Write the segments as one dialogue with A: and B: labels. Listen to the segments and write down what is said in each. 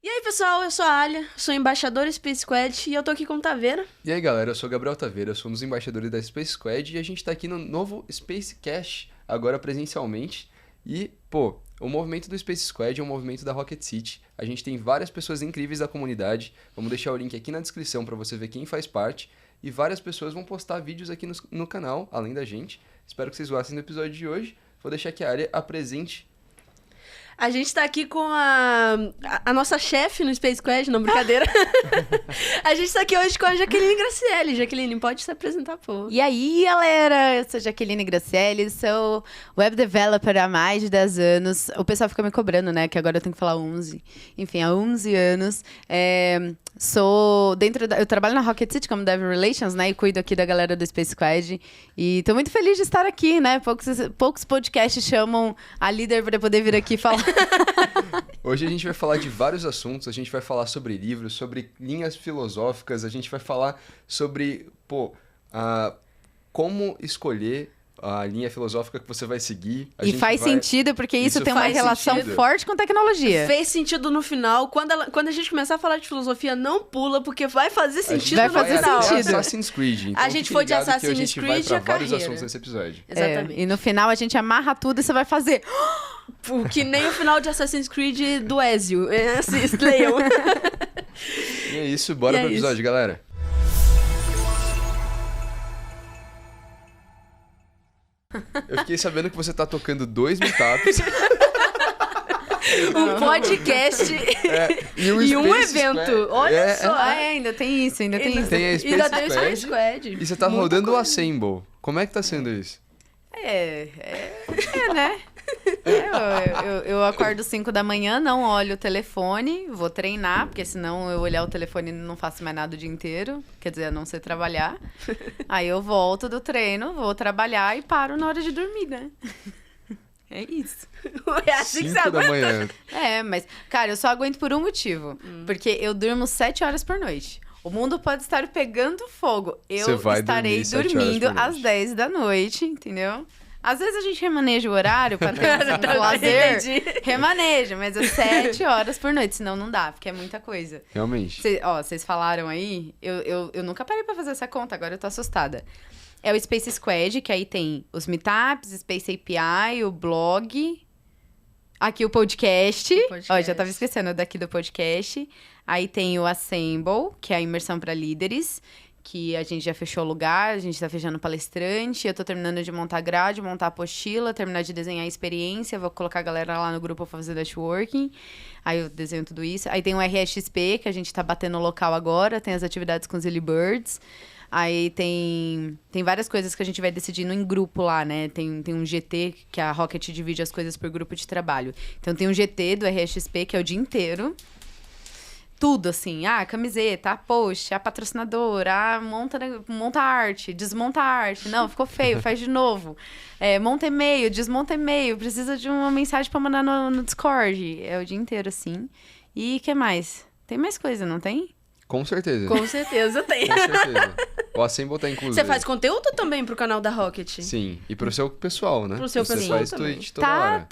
A: E aí, pessoal, eu sou a Alia, sou embaixadora Space Squad e eu tô aqui com o Taveira.
B: E aí, galera, eu sou o Gabriel Taveira, eu sou um dos embaixadores da Space Squad e a gente tá aqui no novo Space Cash, agora presencialmente. E, o movimento do Space Squad é um movimento da Rocket City. A gente tem várias pessoas incríveis da comunidade, vamos deixar o link aqui na descrição pra você ver quem faz parte. E várias pessoas vão postar vídeos aqui no canal, além da gente. Espero que vocês gostem do episódio de hoje. Vou deixar que a Alia apresente.
A: A gente tá aqui com a nossa chefe no Space Squad, não, brincadeira. A gente tá aqui hoje com a Jaqueline Graciele. Jaqueline, pode se apresentar, por favor.
C: E aí, galera, eu sou Jaqueline Graciele, sou web developer há mais de 10 anos. O pessoal fica me cobrando, né, que agora eu tenho que falar 11. Enfim, há 11 anos. Eu trabalho na Rocket City como Dev Relations, né, e cuido aqui da galera do Space Squad. E tô muito feliz de estar aqui, né, poucos podcasts chamam a líder para poder vir aqui falar.
B: Hoje a gente vai falar de vários assuntos, a gente vai falar sobre livros, sobre linhas filosóficas, a gente vai falar sobre, como escolher a linha filosófica que você vai seguir.
C: E faz sentido, porque isso tem uma relação forte com tecnologia.
A: Fez sentido no final. Quando a gente começar a falar de filosofia, não pula, porque vai fazer sentido
C: vai
A: no
C: fazer
A: final.
C: sentido.
B: Assassin's Creed. Então
A: A gente foi de Assassin's Creed
B: a gente vai pra vários
A: carreira.
B: assuntos nesse episódio.
A: Exatamente.
C: E no final a gente amarra tudo e você vai fazer...
A: Que nem o final de Assassin's Creed do Ezio. Leiam.
B: E é isso, bora pro episódio, galera. Eu fiquei sabendo que você tá tocando 2 meetups.
A: Um podcast
B: e
A: um
B: Space
A: evento.
B: Squad.
A: Olha só.
C: Ainda tem isso, ainda tem isso.
B: Tem a
A: Ainda tem o
B: Space
A: Space Squad.
B: E você tá rodando o Assemble. Como é que tá sendo isso?
C: Né? Eu acordo 5 da manhã, não olho o telefone, vou treinar, porque senão eu olhar o telefone e não faço mais nada o dia inteiro, quer dizer, a não ser trabalhar. Aí eu volto do treino, vou trabalhar e paro na hora de dormir, né? É isso.
A: É assim que você
B: 5 da
A: aguenta.
B: manhã.
C: Mas, cara, eu só aguento por um motivo, porque eu durmo 7 horas por noite. O mundo pode estar pegando fogo. Eu estarei dormindo às 10 da noite, entendeu? Às vezes a gente remaneja o horário pra ter um lazer. Remaneja, mas é 7 horas por noite, senão não dá, porque é muita coisa.
B: Realmente.
C: Vocês falaram aí, eu nunca parei pra fazer essa conta, agora eu tô assustada. É o Space Squad, que aí tem os meetups, Space API, o blog, aqui o podcast. Ó, já tava esquecendo daqui do podcast. Aí tem o Assemble, que é a imersão pra líderes, que a gente já fechou o lugar, a gente tá fechando palestrante, eu tô terminando de montar grade, montar a apostila, terminar de desenhar a experiência, vou colocar a galera lá no grupo pra fazer networking, aí eu desenho tudo isso. Aí tem o RSXP, que a gente tá batendo no local agora, tem as atividades com os Early Birds, aí tem várias coisas que a gente vai decidindo em grupo lá, né? Tem um GT, que a Rocket divide as coisas por grupo de trabalho. Então tem um GT do RSXP, que é o dia inteiro, tudo, assim, camiseta, post, a patrocinadora, monta arte, desmonta a arte, não, ficou feio, faz de novo, monta e-mail, desmonta e-mail, precisa de uma mensagem pra mandar no Discord, é o dia inteiro, assim. E o que mais? Tem mais coisa, não tem?
B: Com certeza.
A: Com certeza tem.
B: Com certeza. O Assemble tá incluso.
A: Você faz conteúdo também pro canal da Rocket?
B: Sim, e pro seu pessoal, né?
A: Pro seu
B: você
A: pessoal
B: faz
A: também.
B: tweet toda hora.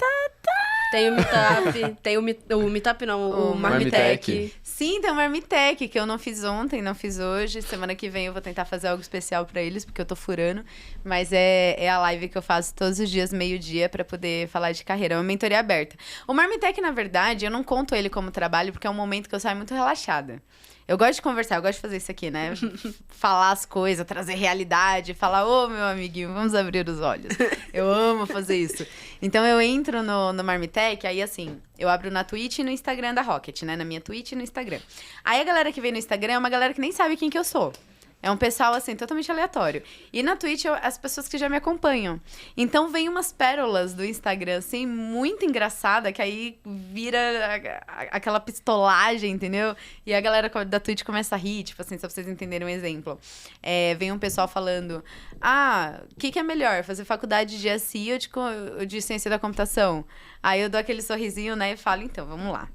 A: Tem o Meetup, tem o Meetup não, o Marmitec.
C: Sim, tem o Marmitec, que eu não fiz ontem, não fiz hoje. Semana que vem eu vou tentar fazer algo especial pra eles, porque eu tô furando. Mas é a live que eu faço todos os dias, meio-dia, pra poder falar de carreira. É uma mentoria aberta. O Marmitec, na verdade, eu não conto ele como trabalho, porque é um momento que eu saio muito relaxada. Eu gosto de conversar, eu gosto de fazer isso aqui, né? Falar as coisas, trazer realidade, falar, meu amiguinho, vamos abrir os olhos. Eu amo fazer isso. Então, eu entro no Marmitec, aí assim, eu abro na Twitch e no Instagram da Rocket, né? Na minha Twitch e no Instagram. Aí a galera que vem no Instagram é uma galera que nem sabe quem que eu sou. É um pessoal, assim, totalmente aleatório. E na Twitch, as pessoas que já me acompanham. Então, vem umas pérolas do Instagram, assim, muito engraçada, que aí vira aquela pistolagem, entendeu? E a galera da Twitch começa a rir, tipo assim, só pra vocês entenderem um exemplo. Vem um pessoal falando, o que é melhor, fazer faculdade de SI ou de ciência da computação? Aí eu dou aquele sorrisinho, né, e falo, então, vamos lá.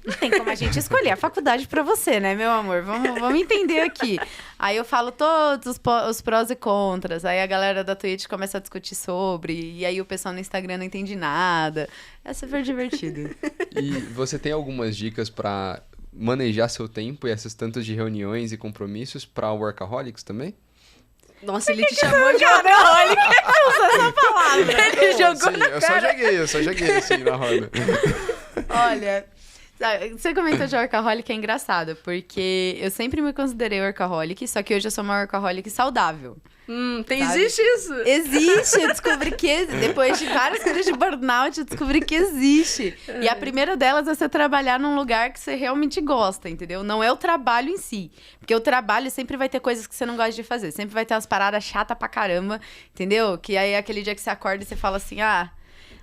C: Não tem como a gente escolher a faculdade pra você, né, meu amor? Vamos entender aqui. Aí eu falo todos os prós e contras. Aí a galera da Twitch começa a discutir sobre. E aí o pessoal no Instagram não entende nada. É super divertido.
B: E você tem algumas dicas pra manejar seu tempo e essas tantas de reuniões e compromissos pra workaholics também?
A: Nossa, ele te chamou de workaholic.
C: Usa essa palavra.
A: Ele jogou
B: Sim,
A: na
B: eu
A: cara.
B: só joguei assim na roda.
C: Olha, sabe, você comentou de workaholic, é engraçado, porque eu sempre me considerei workaholic, só que hoje eu sou uma workaholic saudável. Sabe?
A: Existe isso?
C: Existe, eu descobri que depois de várias coisas de burnout, eu descobri que existe. E a primeira delas é você trabalhar num lugar que você realmente gosta, entendeu? Não é o trabalho em si. Porque o trabalho sempre vai ter coisas que você não gosta de fazer. Sempre vai ter umas paradas chatas pra caramba, entendeu? Que aí é aquele dia que você acorda e você fala assim,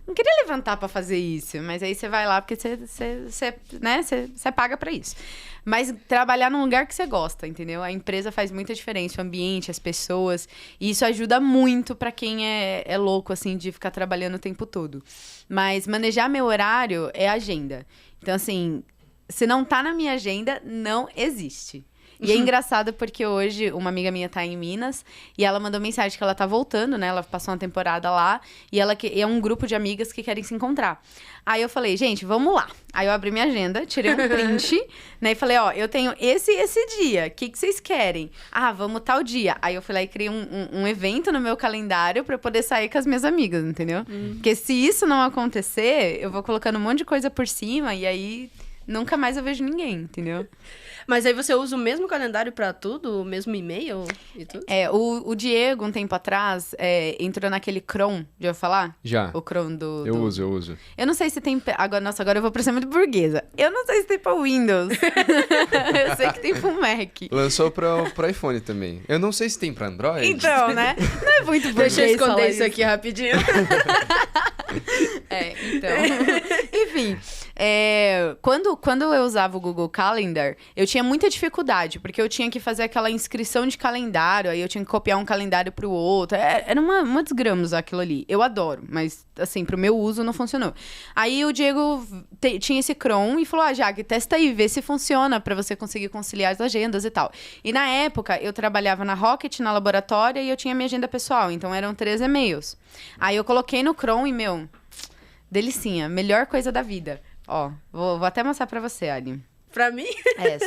C: não queria levantar pra fazer isso, mas aí você vai lá porque você paga pra isso. Mas trabalhar num lugar que você gosta, entendeu? A empresa faz muita diferença, o ambiente, as pessoas, e isso ajuda muito pra quem é louco, assim, de ficar trabalhando o tempo todo. Mas manejar meu horário é agenda. Então, assim, se não tá na minha agenda, não existe. E é engraçado porque hoje uma amiga minha tá em Minas e ela mandou mensagem que ela tá voltando, né? Ela passou uma temporada lá e é um grupo de amigas que querem se encontrar. Aí eu falei, gente, vamos lá. Aí eu abri minha agenda, tirei um print, né? E falei, eu tenho esse dia. O que vocês querem? Vamos tal dia. Aí eu fui lá e criei um evento no meu calendário pra eu poder sair com as minhas amigas, entendeu? Porque se isso não acontecer, eu vou colocando um monte de coisa por cima e aí nunca mais eu vejo ninguém, entendeu?
A: Mas aí você usa o mesmo calendário pra tudo? O mesmo e-mail e tudo?
C: O Diego, um tempo atrás, entrou naquele Chrome, já ouviu falar?
B: Já.
C: O Chrome do...
B: Eu uso.
C: Eu não sei se tem... Agora eu vou parecer muito burguesa. Eu não sei se tem pra Windows. Eu sei que tem pro Mac.
B: Lançou pro iPhone também. Eu não sei se tem pra Android.
C: Então, né? Não é muito burguês.
A: Deixa eu esconder
C: falar
A: isso aqui rapidinho.
C: Então... Enfim... Quando eu usava o Google Calendar, eu tinha muita dificuldade, porque eu tinha que fazer aquela inscrição de calendário, aí eu tinha que copiar um calendário pro outro. Era uma desgrama usar aquilo ali. Eu adoro, mas, assim, pro meu uso não funcionou. Aí o Diego tinha esse Chrome e falou, Jaque, testa aí, vê se funciona pra você conseguir conciliar as agendas e tal. E na época, eu trabalhava na Rocket, na laboratória, e eu tinha minha agenda pessoal, então eram 3 e-mails. Aí eu coloquei no Chrome e, delicinha, melhor coisa da vida. Vou até mostrar pra você, Ali.
A: Pra mim?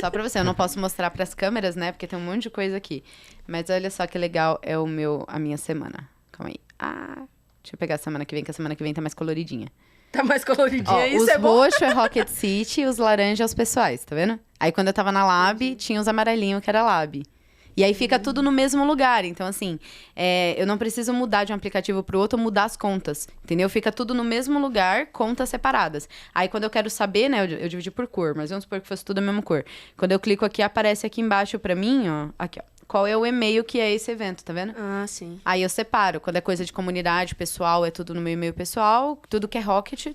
C: Só pra você. Eu não posso mostrar pras câmeras, né? Porque tem um monte de coisa aqui. Mas olha só que legal é a minha semana. Calma aí. Deixa eu pegar a semana que vem, que a semana que vem tá mais coloridinha.
A: Tá mais coloridinha, isso
C: os
A: é bom.
C: roxos é Rocket City e os laranjas é os pessoais, tá vendo? Aí quando eu tava na Lab, tinha os amarelinhos que era Lab. E aí fica tudo no mesmo lugar. Então, assim, eu não preciso mudar de um aplicativo pro outro ou mudar as contas, entendeu? Fica tudo no mesmo lugar, contas separadas. Aí, quando eu quero saber, né, eu dividi por cor, mas vamos supor que fosse tudo a mesma cor. Quando eu clico aqui, aparece aqui embaixo pra mim, aqui, qual é o e-mail que é esse evento, tá vendo?
A: Sim.
C: Aí eu separo. Quando é coisa de comunidade, pessoal, é tudo no meu e-mail pessoal. Tudo que é Rocket.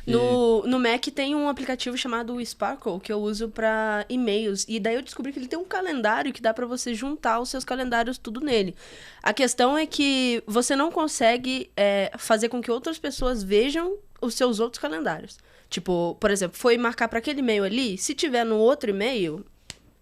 A: No Mac tem um aplicativo chamado Sparkle que eu uso pra e-mails. E daí eu descobri que ele tem um calendário que dá pra você juntar os seus calendários tudo nele. A questão é que você não consegue fazer com que outras pessoas vejam os seus outros calendários. Tipo, por exemplo, foi marcar pra aquele e-mail ali, se tiver no outro e-mail,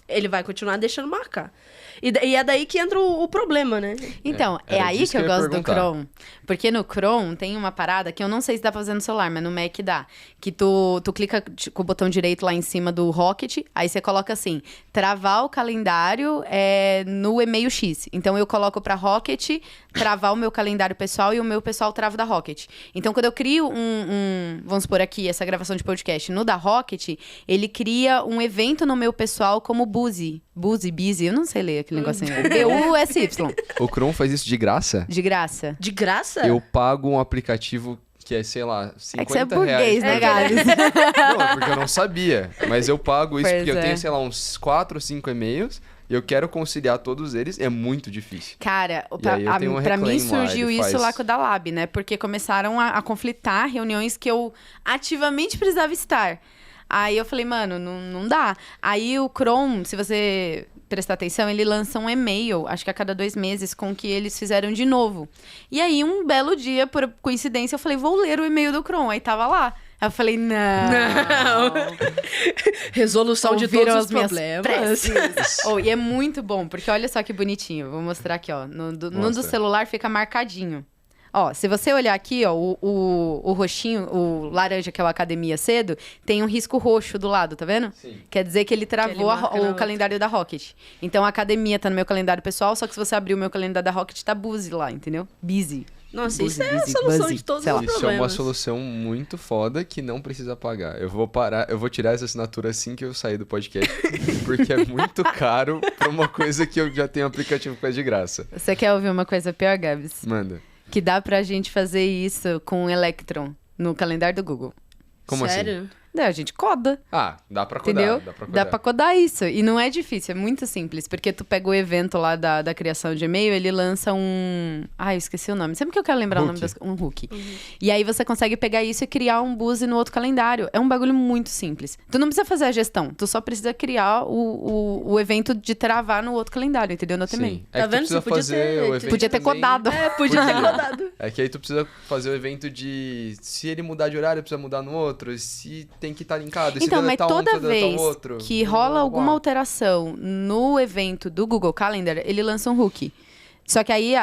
A: ele vai continuar deixando marcar. E é daí que entra o problema, né?
C: Então, é aí que eu gosto do Chrome. Porque no Chrome tem uma parada que eu não sei se dá pra fazer no celular, mas no Mac dá. Que tu clica com o botão direito lá em cima do Rocket, aí você coloca assim, travar o calendário no e-mail X. Então, eu coloco pra Rocket, travar o meu calendário pessoal e o meu pessoal trava da Rocket. Então, quando eu crio vamos supor aqui, essa gravação de podcast no da Rocket, ele cria um evento no meu pessoal como Busy, eu não sei ler aquele negocinho. B-U-S-Y.
B: O Chrome faz isso de graça?
C: De graça.
A: De graça?
B: Eu pago um aplicativo que é, sei lá, 50
C: É que você é burguês,
B: reais.
C: né, Gales?
B: Não, porque eu não sabia. Mas eu pago isso porque eu tenho, sei lá, uns 4 ou 5 e-mails e eu quero conciliar todos eles. É muito difícil.
C: Cara,
B: Um
C: pra mim
B: Reclaim
C: surgiu
B: lá,
C: isso
B: faz...
C: lá com o da Lab, né? Porque começaram a conflitar reuniões que eu ativamente precisava estar. Aí eu falei, mano, não dá. Aí o Chrome, se você prestar atenção, ele lança um e-mail, acho que a cada 2 meses, com o que eles fizeram de novo. E aí, um belo dia, por coincidência, eu falei, vou ler o e-mail do Chrome. Aí tava lá. Aí eu falei, não.
A: Resolução de todos os problemas.
C: E é muito bom, porque olha só que bonitinho. Vou mostrar aqui, ó. No do celular fica marcadinho. Ó, se você olhar aqui, ó, o roxinho, o laranja, que é o Academia Cedo, tem um risco roxo do lado, tá vendo?
B: Sim.
C: Quer dizer que ele travou o calendário da Rocket. Então, a Academia tá no meu calendário pessoal, só que se você abrir o meu calendário da Rocket, tá Busy lá, entendeu? Busy.
A: Nossa,
C: Busy,
A: isso é a
C: busy,
A: solução
C: busy,
A: de todos
C: sei lá.
A: os
B: Isso
A: problemas.
B: é uma solução muito foda que não precisa pagar. Eu vou tirar essa assinatura assim que eu sair do podcast, porque é muito caro pra uma coisa que eu já tenho aplicativo que é de graça.
C: Você quer ouvir uma coisa pior, Gabs?
B: Manda.
C: Que dá pra gente fazer isso com o Electron no calendário do Google.
B: Como assim?
A: Sério?
C: Daí a gente coda.
B: Ah, dá pra codar.
C: Entendeu? Dá pra codar isso. E não é difícil, é muito simples. Porque tu pega o evento lá da criação de e-mail, ele lança um... Ah, eu esqueci o nome. Sempre que eu quero lembrar o nome um hook. E aí você consegue pegar isso e criar um buzz no outro calendário. É um bagulho muito simples. Tu não precisa fazer a gestão. Tu só precisa criar o evento de travar no outro calendário, entendeu? No também.
B: Sim.
A: Tá
B: que tu
A: vendo?
B: precisa
A: Você podia
B: fazer
A: ter-
B: o evento
C: Podia ter
B: também-
C: codado.
A: Podia ter
B: Podia.
A: rodado.
B: É que aí tu precisa fazer o evento de... Se ele mudar de horário, precisa mudar no outro. Se tem que estar linkado. Se
C: Então, mas
B: deletar um,
C: toda
B: precisa deletar
C: vez
B: o outro.
C: que rola alguma alteração no evento do Google Calendar, ele lança um hook. Só que aí,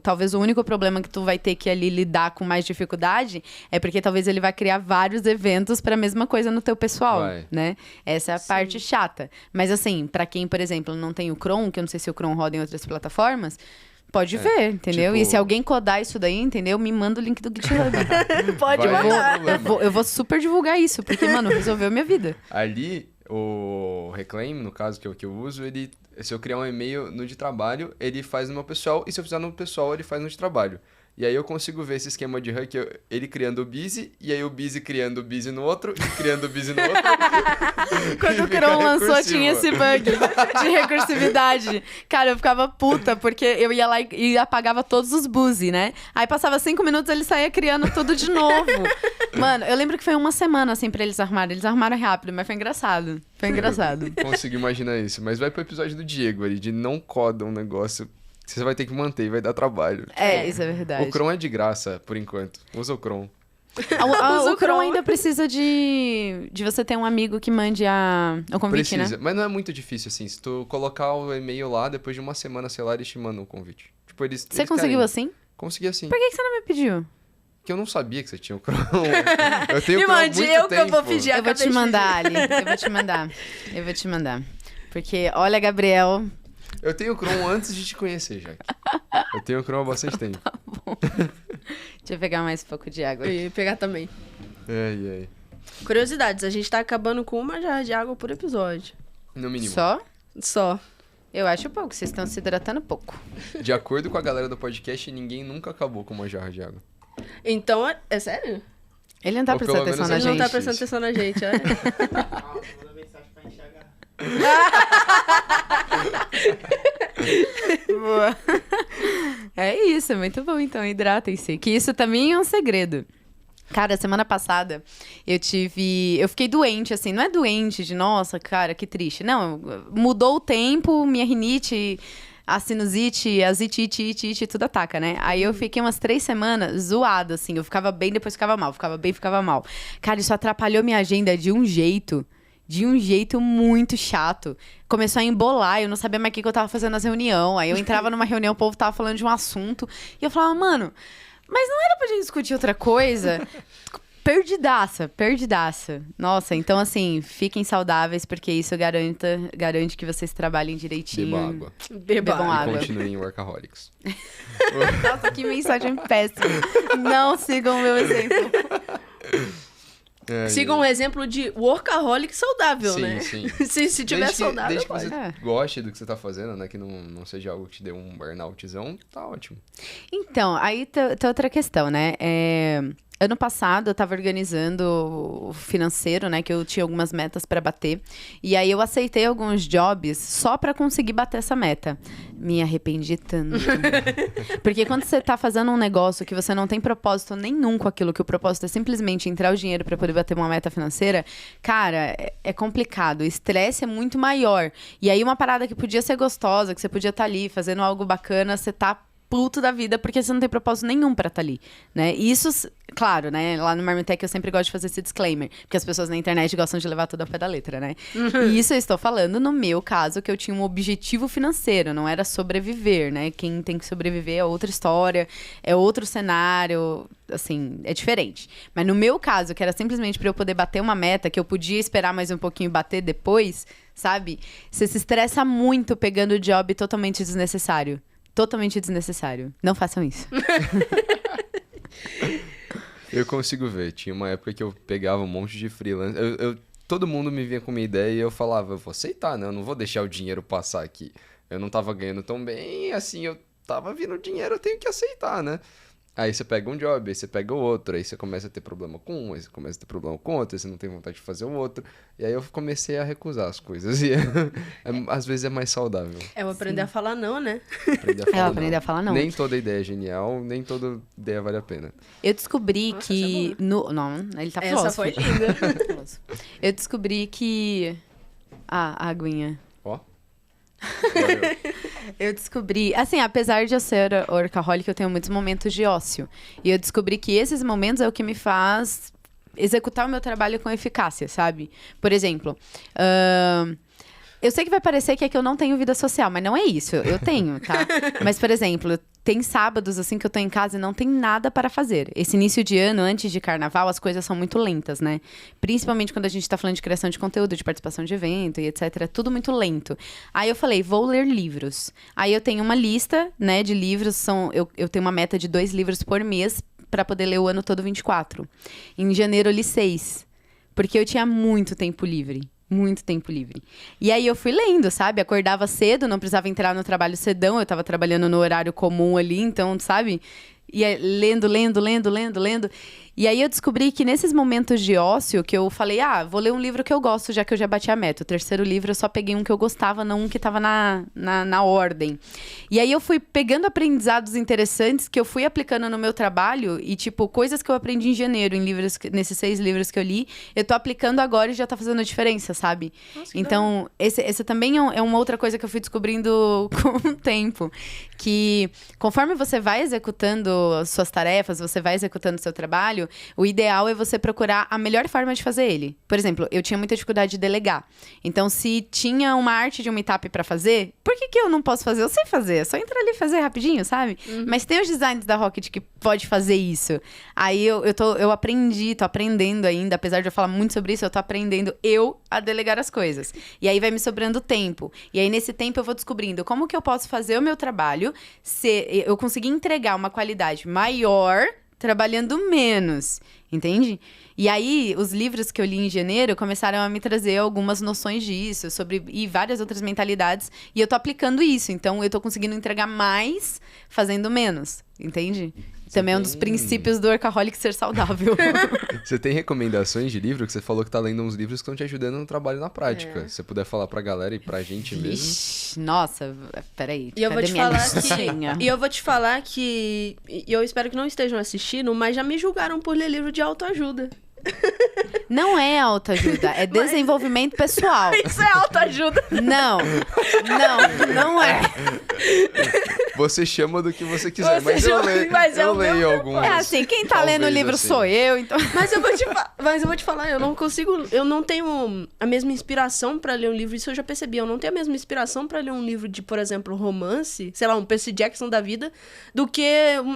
C: talvez o único problema que tu vai ter que ali lidar com mais dificuldade é porque talvez ele vai criar vários eventos para a mesma coisa no teu pessoal,
B: Vai.
C: né? Essa é a parte chata. Mas assim, para quem, por exemplo, não tem o Chrome, que eu não sei se o Chrome roda em outras plataformas, pode ver, entendeu?
B: tipo-
C: E se alguém codar isso daí, entendeu? Me manda o link do GitHub.
A: Pode
B: Vai.
A: mandar.
C: Eu vou super divulgar isso, porque, mano, resolveu minha vida.
B: Ali, o Reclaim, no caso que eu uso, ele... Se eu criar um e-mail no de trabalho, ele faz no meu pessoal. E se eu fizer no pessoal, ele faz no de trabalho. E aí eu consigo ver esse esquema de hack, ele criando o busy, e aí o busy criando o busy no outro, e criando o busy no outro.
C: Quando o
B: Fica
C: Chrome lançou,
B: recursivo.
C: tinha esse bug de recursividade. Cara, eu ficava puta, porque eu ia lá e apagava todos os busy, né? Aí passava 5 minutos, ele saía criando tudo de novo. Mano, eu lembro que foi uma semana, assim, pra eles arrumarem. Eles arrumaram rápido, mas foi engraçado. Foi engraçado.
B: Consigo imaginar isso. Mas vai pro episódio do Diego ali, de não coda um negócio que você vai ter que manter e vai dar trabalho.
C: É, isso é verdade.
B: O Chrome é de graça, por enquanto. Usa o Chrome.
C: O Chrome ainda precisa de você ter um amigo que mande o convite,
B: Precisa.
C: né?
B: Mas não é muito difícil, assim. Se tu colocar o e-mail lá, depois de uma semana, sei lá, eles te mandam o convite. Tipo,
C: Você conseguiu assim?
B: Consegui assim.
C: Por que você não me pediu?
B: Porque eu não sabia que você tinha o Chrome. Eu tenho o
A: Me
B: Chrome há
A: mande,
B: muito
A: eu que eu vou
B: tempo.
A: pedir.
C: Eu vou te
A: acabei de
C: mandar, Ali. Eu vou te mandar. Porque, olha, Gabriel...
B: Eu tenho o Chrome antes de te conhecer, Jaque. Eu tenho o Chrome há bastante tempo.
C: Deixa eu pegar mais um pouco de água.
A: Eu ia pegar também.
B: Ai.
A: Curiosidades, a gente tá acabando com uma jarra de água por episódio.
B: No mínimo.
C: Só?
A: Só.
C: Eu acho pouco, vocês estão se hidratando pouco.
B: De acordo com a galera do podcast, ninguém nunca acabou com uma jarra de água.
A: Então, é sério?
C: Ele não tá
B: Ou
C: prestando
B: pelo
C: atenção
B: menos
C: na
A: Ele não
C: gente.
A: tá prestando atenção na gente, olha.
D: Manda mensagem pra enxergar.
C: Boa. É isso, muito bom. Então, hidratem-se. Que isso também é um segredo. Cara, semana passada eu fiquei doente, assim. Não é doente de, nossa, cara, que triste. Não, mudou o tempo, minha rinite, a sinusite, a zitite, tudo ataca, né? Aí eu fiquei umas 3 semanas zoada, assim. Eu ficava bem, depois ficava mal. Ficava bem, ficava mal. Cara, isso atrapalhou minha agenda de um jeito muito chato. Começou a embolar, eu não sabia mais o que eu tava fazendo nas reuniões. Aí eu entrava numa reunião, o povo tava falando de um assunto. E eu falava, mano, mas não era pra gente discutir outra coisa? Perdidaça. Nossa, então assim, fiquem saudáveis, porque isso garante que vocês trabalhem direitinho.
B: Beba água.
C: Bebam
B: E
C: água.
B: continuem workaholics.
C: Nossa, que mensagem péssima. Não sigam o meu exemplo.
A: Sigam um exemplo de workaholic saudável,
B: Sim,
A: né?
B: sim.
A: se tiver
B: Desde que-
A: saudável,
B: desde que
A: pode.
B: você
C: É.
B: goste do que você tá fazendo, né? Que não seja algo que te dê um burnoutzão, tá ótimo.
C: Então, aí tem outra questão, né? Ano passado eu tava organizando o financeiro, né? Que eu tinha algumas metas pra bater. E aí eu aceitei alguns jobs só pra conseguir bater essa meta. Me arrependi tanto. Porque quando você tá fazendo um negócio que você não tem propósito nenhum com aquilo, que o propósito é simplesmente entrar o dinheiro pra poder bater uma meta financeira, cara, é complicado. O estresse é muito maior. E aí uma parada que podia ser gostosa, que você podia estar ali fazendo algo bacana, você tá puto da vida, porque você não tem propósito nenhum pra estar ali, né? E isso, claro, né? Lá no Marmitec eu sempre gosto de fazer esse disclaimer, porque as pessoas na internet gostam de levar tudo ao pé da letra, né? E isso eu estou falando no meu caso, que eu tinha um objetivo financeiro, não era sobreviver, né? Quem tem que sobreviver é outra história, é outro cenário, assim, é diferente. Mas no meu caso, que era simplesmente pra eu poder bater uma meta, que eu podia esperar mais um pouquinho e bater depois, sabe? Você se estressa muito pegando job totalmente desnecessário. Totalmente desnecessário. Não façam isso.
B: Eu consigo ver. Tinha uma época que eu pegava um monte de freelance. Todo mundo me vinha com uma ideia e eu falava, eu vou aceitar, né? Eu não vou deixar o dinheiro passar aqui. Eu não tava ganhando tão bem, assim, eu tava vindo dinheiro, eu tenho que aceitar, né? Aí você pega um job, aí você pega o outro, aí você começa a ter problema com um, aí você começa a ter problema com outro, aí você não tem vontade de fazer o outro. E aí eu comecei a recusar as coisas. E às vezes é mais saudável.
A: É o aprender a falar não, né?
C: Aprender a falar não.
B: Nem toda ideia é genial, nem toda ideia vale a pena.
C: Eu descobri
A: Nossa,
C: que...
A: essa é
C: Não, ele tá
A: Essa
C: filósofo.
A: foi linda.
C: Eu descobri que... a aguinha.
B: Ó. Valeu.
C: Eu descobri, assim, apesar de eu ser workaholic, eu tenho muitos momentos de ócio. E eu descobri que esses momentos é o que me faz executar o meu trabalho com eficácia, sabe? Por exemplo, eu sei que vai parecer que é que eu não tenho vida social, mas não é isso. Eu tenho, tá? Mas, por exemplo, tem sábados, assim, que eu tô em casa e não tem nada para fazer. Esse início de ano, antes de carnaval, as coisas são muito lentas, né? Principalmente quando a gente tá falando de criação de conteúdo, de participação de evento e etc. É tudo muito lento. Aí eu falei, vou ler livros. Aí eu tenho uma lista, né, de livros. Eu tenho uma meta de 2 livros por mês para poder ler o ano todo 24. Em janeiro eu li 6. Porque eu tinha muito tempo livre. Muito tempo livre. E aí eu fui lendo, sabe? Acordava cedo, não precisava entrar no trabalho cedão. Eu tava trabalhando no horário comum ali, então, sabe? Ia lendo. E aí eu descobri que nesses momentos de ócio, que eu falei, vou ler um livro que eu gosto, já que eu já bati a meta. O terceiro livro eu só peguei um que eu gostava, não um que tava na ordem. E aí eu fui pegando aprendizados interessantes que eu fui aplicando no meu trabalho e, tipo, coisas que eu aprendi em janeiro, nesses 6 livros que eu li, eu tô aplicando agora e já tá fazendo diferença, sabe?
A: Nossa, que
C: Então, esse também é uma outra coisa que eu fui descobrindo com o tempo. Que conforme você vai executando as suas tarefas, você vai executando o seu trabalho, o ideal é você procurar a melhor forma de fazer ele. Por exemplo, eu tinha muita dificuldade de delegar. Então, se tinha uma arte de uma etapa pra fazer, por que eu não posso fazer? Eu sei fazer, é só entrar ali e fazer rapidinho, sabe? Mas tem os designs da Rocket que pode fazer isso. Aí eu tô aprendendo ainda, apesar de eu falar muito sobre isso, eu tô aprendendo a delegar as coisas. E aí vai me sobrando tempo. E aí nesse tempo eu vou descobrindo como que eu posso fazer o meu trabalho, se eu conseguir entregar uma qualidade maior trabalhando menos, entende? E aí, os livros que eu li em janeiro começaram a me trazer algumas noções disso, e várias outras mentalidades, e eu tô aplicando isso, então eu tô conseguindo entregar mais fazendo menos, entende? Também é um dos princípios do workaholic ser saudável.
B: Você tem recomendações de livro? Que você falou que tá lendo uns livros que estão te ajudando no trabalho na prática. Se você puder falar pra galera e pra gente mesmo.
C: Ixi, nossa, peraí.
A: E eu vou te falar que eu espero que não estejam assistindo, mas já me julgaram por ler livro de autoajuda.
C: Não é autoajuda, é desenvolvimento pessoal.
A: Isso é autoajuda.
C: Não é.
B: Você chama do que você quiser,
A: Mas
B: eu leio alguns.
C: É assim, quem tá lendo o livro
B: assim.
C: sou eu, então...
A: Mas eu vou te falar, eu não tenho a mesma inspiração pra ler um livro, isso eu já percebi, eu não tenho a mesma inspiração pra ler um livro de, por exemplo, romance, sei lá, um Percy Jackson da vida, do que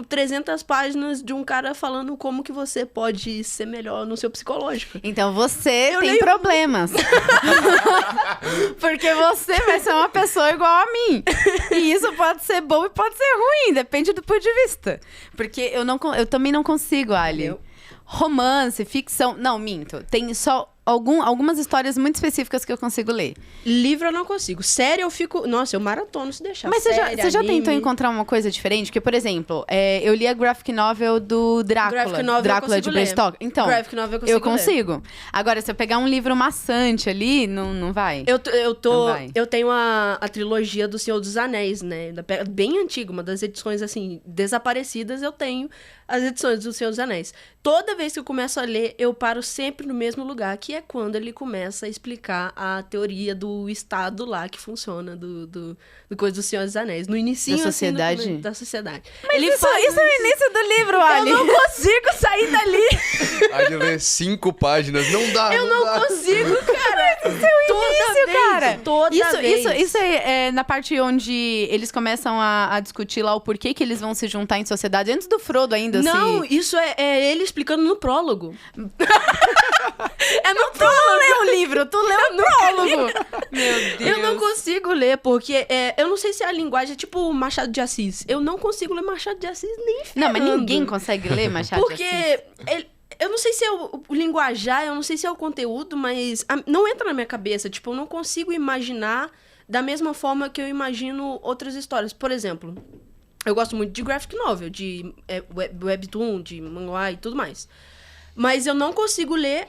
A: 300 páginas de um cara falando como que você pode ser melhor no seu psicológico.
C: Então você tem problemas. Porque você vai ser uma pessoa igual a mim. E isso pode ser bom e pode ser ruim, depende do ponto de vista. Porque eu também não consigo, Ali. Romance, ficção... Não, minto. Tem só algumas histórias muito específicas que eu consigo ler.
A: Livro eu não consigo. Série eu fico... Nossa, eu maratono se deixar.
C: Mas você já tentou encontrar uma coisa diferente? Porque, por exemplo, eu li a graphic novel do Drácula.
A: Graphic novel
C: Drácula de Bram Stoker. Então,
A: graphic novel
C: eu consigo. Agora, se eu pegar um livro maçante ali, não vai.
A: Eu tenho a trilogia do Senhor dos Anéis, né? Bem antiga, uma das edições, assim, desaparecidas, eu tenho as edições do Senhor dos Anéis. Toda vez que eu começo a ler, eu paro sempre no mesmo lugar, que que é quando ele começa a explicar a teoria do Estado lá que funciona, do coisa do Senhor dos Anéis. No inicinho,
C: Da sociedade?
A: Assim, da sociedade.
C: Mas isso é o início do livro, Ali.
A: Eu não consigo sair dali.
B: Aí ele lê 5 páginas, não dá,
A: Eu não
B: dá.
A: consigo, cara. Toda vez.
C: Isso é na parte onde eles começam a discutir lá o porquê que eles vão se juntar em sociedade, antes do Frodo ainda.
A: Não, isso é ele explicando no prólogo.
C: É no prólogo. Tu não leu o livro, tu leu o prólogo. Meu Deus.
A: Eu não consigo ler, porque eu não sei se a linguagem é tipo Machado de Assis. Eu não consigo ler Machado de Assis nem ferrando.
C: Não, mas ninguém consegue ler Machado de Assis.
A: Porque eu não sei se é o linguajar, eu não sei se é o conteúdo, mas não entra na minha cabeça. Tipo, eu não consigo imaginar da mesma forma que eu imagino outras histórias. Por exemplo, eu gosto muito de graphic novel, de webtoon, de manhwa e tudo mais. Mas eu não consigo ler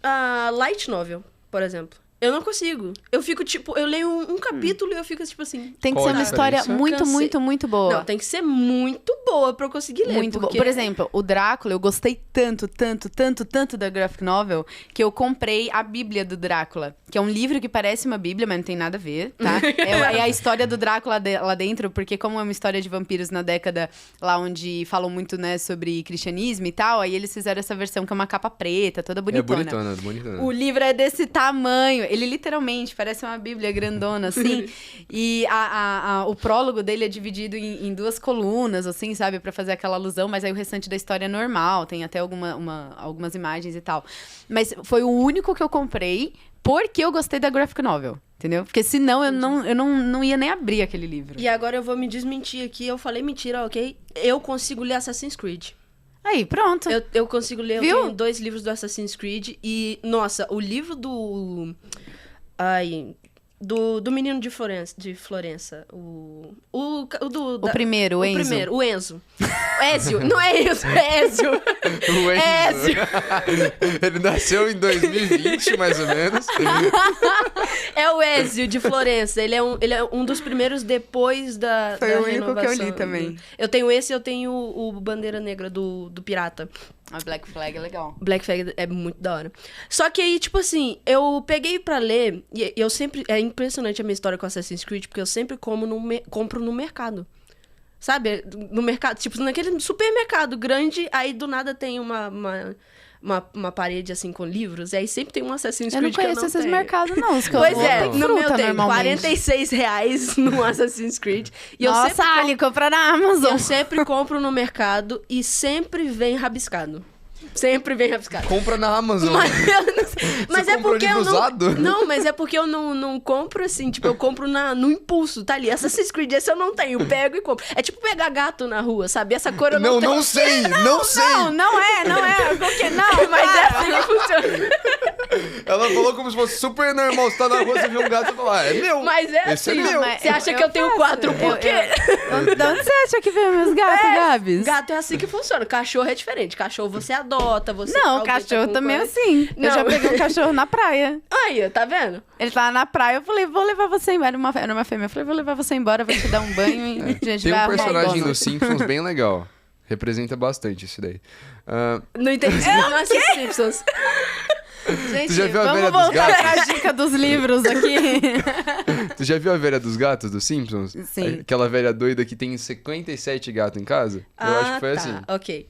A: a light novel, por exemplo. Eu não consigo. Eu fico, tipo, eu leio um capítulo e eu fico, tipo assim...
C: Tem que
B: Qual
C: ser
B: a
C: uma história
B: diferença?
C: muito,
A: Cansei.
C: muito, muito boa.
A: Não, tem que ser muito boa pra eu conseguir ler.
C: Muito
A: porque...
C: boa. Por exemplo, o Drácula, eu gostei tanto da graphic novel, que eu comprei a Bíblia do Drácula, que é um livro que parece uma Bíblia, mas não tem nada a ver, tá? É a história do Drácula lá dentro, porque como é uma história de vampiros na década lá onde falam muito, né, sobre cristianismo e tal, aí eles fizeram essa versão que é uma capa preta, toda bonitona.
B: É bonitona.
C: O livro é desse tamanho. Ele literalmente parece uma bíblia grandona, assim. E o prólogo dele é dividido em 2 colunas, assim, sabe? Pra fazer aquela alusão. Mas aí o restante da história é normal. Tem até algumas imagens e tal. Mas foi o único que eu comprei porque eu gostei da graphic novel. Entendeu? Porque senão eu não ia nem abrir aquele livro.
A: E agora eu vou me desmentir aqui. Eu falei mentira, ok? Eu consigo ler Assassin's Creed.
C: Aí, pronto.
A: Eu consigo ler,
C: Viu?
A: eu tenho 2 livros do Assassin's Creed e, nossa, o livro do menino de Florença, o
C: primeiro, o Enzo.
A: primeiro, o Enzo. Ezio, não é isso, é Ezio.
B: O Enzo. Ele nasceu em 2020, mais ou menos.
A: É o Ezio de Florença, ele é um dos primeiros depois da
C: Foi
A: da
C: o único que eu li
A: renovação.
C: também.
A: Eu tenho esse, eu tenho o Bandeira Negra do Pirata.
C: A Black Flag é legal.
A: Black Flag é muito da hora. Só que aí, tipo assim, eu peguei pra ler, e eu sempre... É impressionante a minha história com Assassin's Creed, porque eu sempre compro no mercado. Sabe? No mercado, tipo, naquele supermercado grande, aí do nada tem uma parede, assim, com livros, e aí sempre tem um Assassin's
C: Eu não
A: Creed que eu não
C: conheço esses
A: tenho.
C: mercados, não. Os que
A: Pois
C: eu vou,
A: é,
C: tem
A: no meu
C: fruta,
A: tem
C: normalmente.
A: R$46 no Assassin's Creed. E eu
C: Nossa,
A: sempre
C: Ali, compra na Amazon.
A: eu sempre compro no mercado e sempre vem rabiscado. Sempre vem rabiscado.
B: Compra na Amazon.
A: Mas, eu não sei. Mas é
B: comprou
A: porque
B: livro
A: eu não...
B: usado?
A: Não, mas é porque eu não compro assim, tipo, eu compro no impulso, tá ali. Assassin's Creed, esse eu não tenho, pego e compro. É tipo pegar gato na rua, sabe? Essa cor eu não tenho.
B: Não sei, não sei.
C: Não é. Porque não,
A: Mas é assim que funciona.
B: Ela falou como se fosse super normal. Você tá na rua, você vê um gato e fala, é meu.
A: Mas é
B: Esse
A: assim.
B: é meu.
C: mas
A: Você acha que eu tenho
C: faço.
A: 4 por quê?
C: De onde você acha que vem meus gatos, Gabs?
A: Gato é assim que funciona. Cachorro é diferente. Cachorro você adota, você...
C: Não,
A: alguém tá
C: cachorro
A: com
C: também é
A: coisa.
C: assim. Eu
A: Não.
C: já peguei um cachorro na praia.
A: Aí, tá vendo?
C: Ele tava na praia, eu falei, vou levar você embora. Era uma fêmea. Eu falei, vou levar você embora, vou te dar um banho e a gente
B: Tem
C: vai
B: um
C: arrumar
B: personagem
C: dono.
B: dos Simpsons bem legal. Representa bastante isso daí.
A: Não entendi. Não assisto Simpsons.
C: Gente,
B: Tu já viu a velha
C: vamos
B: dos
C: voltar
B: gatos?
C: pra dica dos livros aqui.
B: Tu já viu a velha dos gatos dos Simpsons?
C: Sim.
B: Aquela velha doida que tem 57 gatos em casa? Eu acho que foi assim.
A: Ok.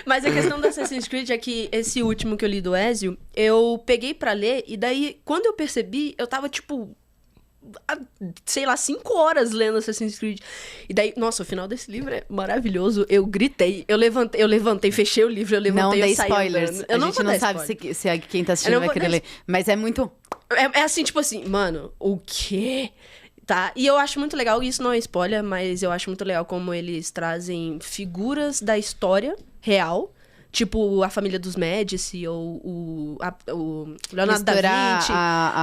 A: Mas a questão do Assassin's Creed é que esse último que eu li do Ezio, eu peguei pra ler, e daí, quando eu percebi, eu tava, tipo, sei lá, 5 horas lendo Assassin's Creed. E daí, nossa, o final desse livro é maravilhoso. Eu gritei, eu levantei, fechei o livro, eu
C: Não
A: levantei,
C: dê
A: eu saí
C: spoilers.
A: andando.
C: A
A: Eu
C: gente
A: vou
C: não
A: dar
C: sabe
A: spoiler.
C: se quem tá assistindo
A: Eu não
C: vai
A: vou
C: querer
A: dar
C: ler. Mas é muito...
A: É assim, tipo assim, mano, o quê? Tá? E eu acho muito legal, isso não é spoiler, mas eu acho muito legal como eles trazem figuras da história real, tipo a família dos Médici ou o Leonardo da Vinci.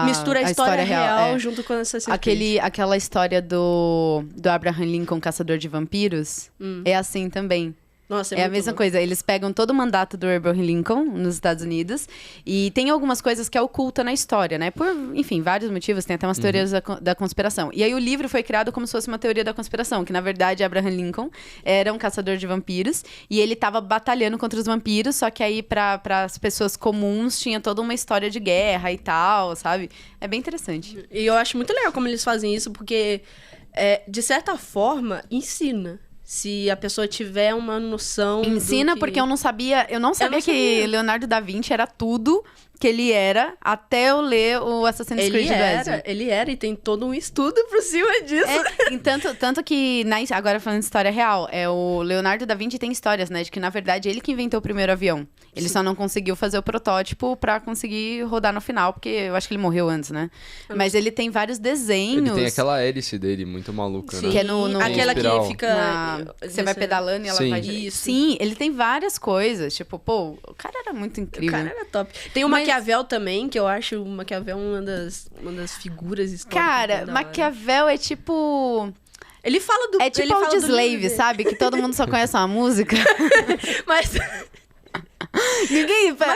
A: Mistura a história real
C: é.
A: junto com Assassin's Creed.
C: Aquela história do Abraham Lincoln, caçador de vampiros, é assim também.
A: Nossa,
C: É a
A: muito
C: mesma
A: louco.
C: coisa, eles pegam todo o mandato do Abraham Lincoln nos Estados Unidos e tem algumas coisas que é oculta na história, né? Por, enfim, vários motivos, tem até umas teorias da conspiração. E aí o livro foi criado como se fosse uma teoria da conspiração, que na verdade Abraham Lincoln era um caçador de vampiros e ele tava batalhando contra os vampiros, só que aí para as pessoas comuns tinha toda uma história de guerra e tal, sabe? É bem interessante.
A: E eu acho muito legal como eles fazem isso, porque, de certa forma, ensina. Se a pessoa tiver uma noção.
C: Ensina,
A: do que...
C: porque eu não sabia que
A: sabia.
C: Leonardo da Vinci era tudo que ele era até eu ler o Assassin's Creed do Ezio.
A: Ele era, e tem todo um estudo por cima disso.
C: Tanto que, agora falando de história real, o Leonardo da Vinci tem histórias, né? De que, na verdade, ele que inventou o primeiro avião. Ele só não conseguiu fazer o protótipo pra conseguir rodar no final, porque eu acho que ele morreu antes, né? Mas ele tem vários desenhos.
B: Ele tem aquela hélice dele, muito maluca,
A: Sim,
B: né?
C: que é no
A: aquela
B: espiral.
A: que fica.
C: Você vai pedalando e ela
B: Sim.
C: vai...
A: Isso.
C: Sim, ele tem várias coisas. Tipo, pô, o cara era muito
A: O
C: incrível.
A: cara era top. Tem o Maquiavel também, que eu acho o Maquiavel uma das figuras históricas.
C: Cara,
A: da hora.
C: Maquiavel é tipo...
A: Ele fala do.
C: É tipo
A: ele fala do
C: Audioslave,
A: livro dele.
C: sabe? Que todo mundo só conhece uma música.
A: Mas.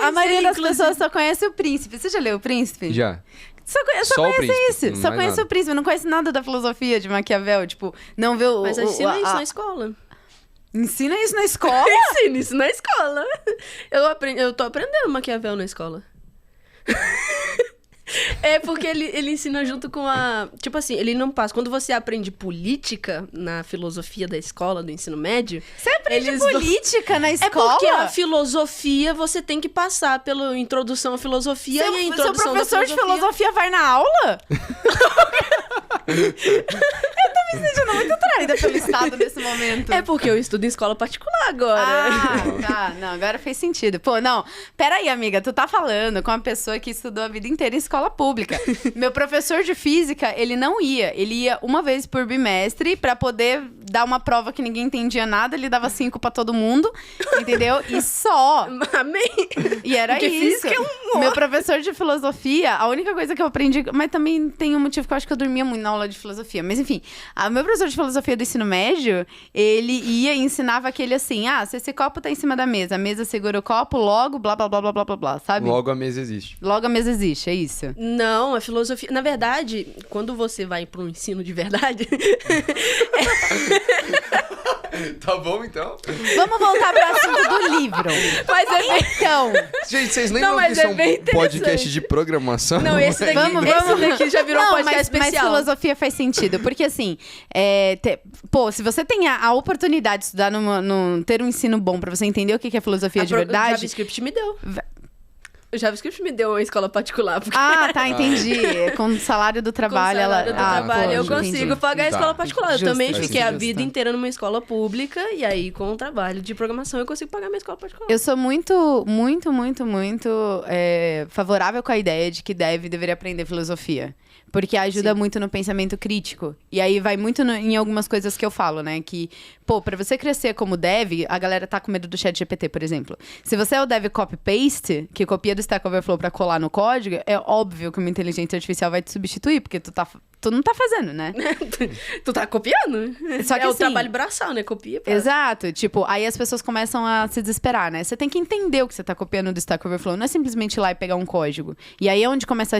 C: A maioria
A: ele,
C: das
A: inclusive-
C: pessoas só conhece o Príncipe. Você já leu o Príncipe?
B: Já.
C: Só
B: Só o
C: conhece
B: Príncipe,
C: isso. Só
B: mais
C: conhece
B: nada.
C: o Príncipe. Não conhece nada da filosofia de Maquiavel. Tipo, não vê o...
A: Mas ensina isso na escola.
C: Ensina isso na escola?
A: Ensina isso na escola. Eu tô aprendendo Maquiavel na escola. É porque ele ensina junto com a... Tipo assim, ele não passa... Quando você aprende política na filosofia da escola, do ensino médio...
C: Você aprende
A: eles vão-
C: política na
A: É
C: escola?
A: porque a filosofia, você tem que passar pela introdução à filosofia e a
C: Seu
A: introdução
C: professor de filosofia vai na aula? Eu tô me sentindo muito traída pelo Estado nesse momento.
A: É porque eu estudo em escola particular agora.
C: Ah, tá. Não, agora fez sentido. Pô, não. Peraí, amiga. Tu tá falando com uma pessoa que estudou a vida inteira em escola pública. Meu professor de física, ele não ia. Ele ia uma vez por bimestre pra poder dar uma prova que ninguém entendia nada. Ele dava 5 pra todo mundo, entendeu? E só.
A: Amém.
C: E era
A: Porque
C: isso.
A: física é
C: Meu professor de filosofia, a única coisa que eu aprendi... Mas também tem um motivo que eu acho que eu dormia muito na aula de filosofia. Mas enfim, o meu professor de filosofia do ensino médio, ele ia e ensinava aquele assim... Ah, se esse copo tá em cima da mesa, a mesa segura o copo, logo blá, blá, blá, blá, blá, blá, blá, sabe?
B: Logo a mesa existe.
C: Logo a mesa existe, é isso.
A: Não, a filosofia... Na verdade, quando você vai para um ensino de verdade...
B: Tá bom, então.
C: Vamos voltar pro assunto do livro.
A: Mas é bem...
C: Então,
B: Gente, vocês
A: Não,
B: lembram
A: mas
B: que
A: é
B: isso é
A: bem
B: um podcast
A: interessante.
B: de programação?
A: Não, esse daqui,
C: Vamos.
A: esse daqui já virou um
C: não,
A: podcast
C: mas
A: especial.
C: filosofia faz sentido. Porque assim, pô, se você tem a oportunidade de estudar ter um ensino bom pra você entender o que é filosofia de
A: O
C: verdade...
A: JavaScript me deu. O JavaScript me deu uma escola particular. Porque
C: Ah, tá, entendi. Com o salário do
A: com o
C: trabalho,
A: salário do trabalho
C: pô,
A: eu
C: entendi.
A: consigo pagar a
B: Tá.
A: escola particular.
C: Justo,
A: Eu também
C: justo,
A: fiquei a
C: justo.
A: vida inteira numa escola pública e aí com o trabalho de programação eu consigo pagar minha escola particular.
C: Eu sou muito, muito, muito, muito favorável com a ideia de que deveria aprender filosofia. Porque ajuda muito no pensamento crítico. E aí vai muito em algumas coisas que eu falo, né? Que, pô, pra você crescer como dev, a galera tá com medo do chat GPT, por exemplo. Se você é o dev copy-paste, que copia do Stack Overflow pra colar no código, é óbvio que uma inteligência artificial vai te substituir, porque tu não tá fazendo, né?
A: Tu tá copiando?
C: Só que
A: é o
C: assim-
A: trabalho braçal, né? Copia. Pra...
C: Exato. Tipo, aí as pessoas começam a se desesperar, né? Você tem que entender o que você tá copiando do Stack Overflow. Não é simplesmente ir lá e pegar um código. E aí é onde começa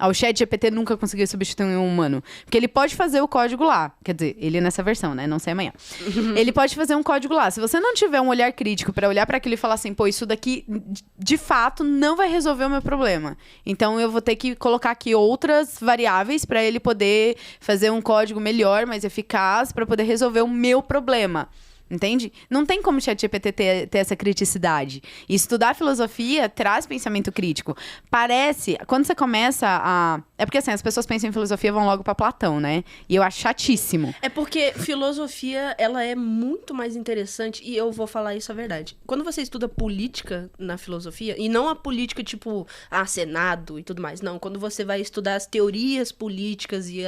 C: o chat GPT nunca conseguiu substituir um humano. Porque ele pode fazer o código lá. Quer dizer, ele nessa versão, né? Não sei amanhã. Ele pode fazer um código lá. Se você não tiver um olhar crítico pra olhar pra aquilo e falar assim, pô, isso daqui, de fato, não vai resolver o meu problema. Então, eu vou ter que colocar aqui outras variáveis pra ele poder fazer um código melhor, mais eficaz, pra poder resolver o meu problema. Entende? Não tem como o ChatGPT ter essa criticidade. E estudar filosofia traz pensamento crítico. Parece... Quando você começa a... É porque, assim, as pessoas pensam em filosofia e vão logo pra Platão, né? E eu acho chatíssimo.
A: É porque filosofia, ela é muito mais interessante, e eu vou falar isso a verdade. Quando você estuda política na filosofia, e não a política tipo, Senado e tudo mais, não. Quando você vai estudar as teorias políticas e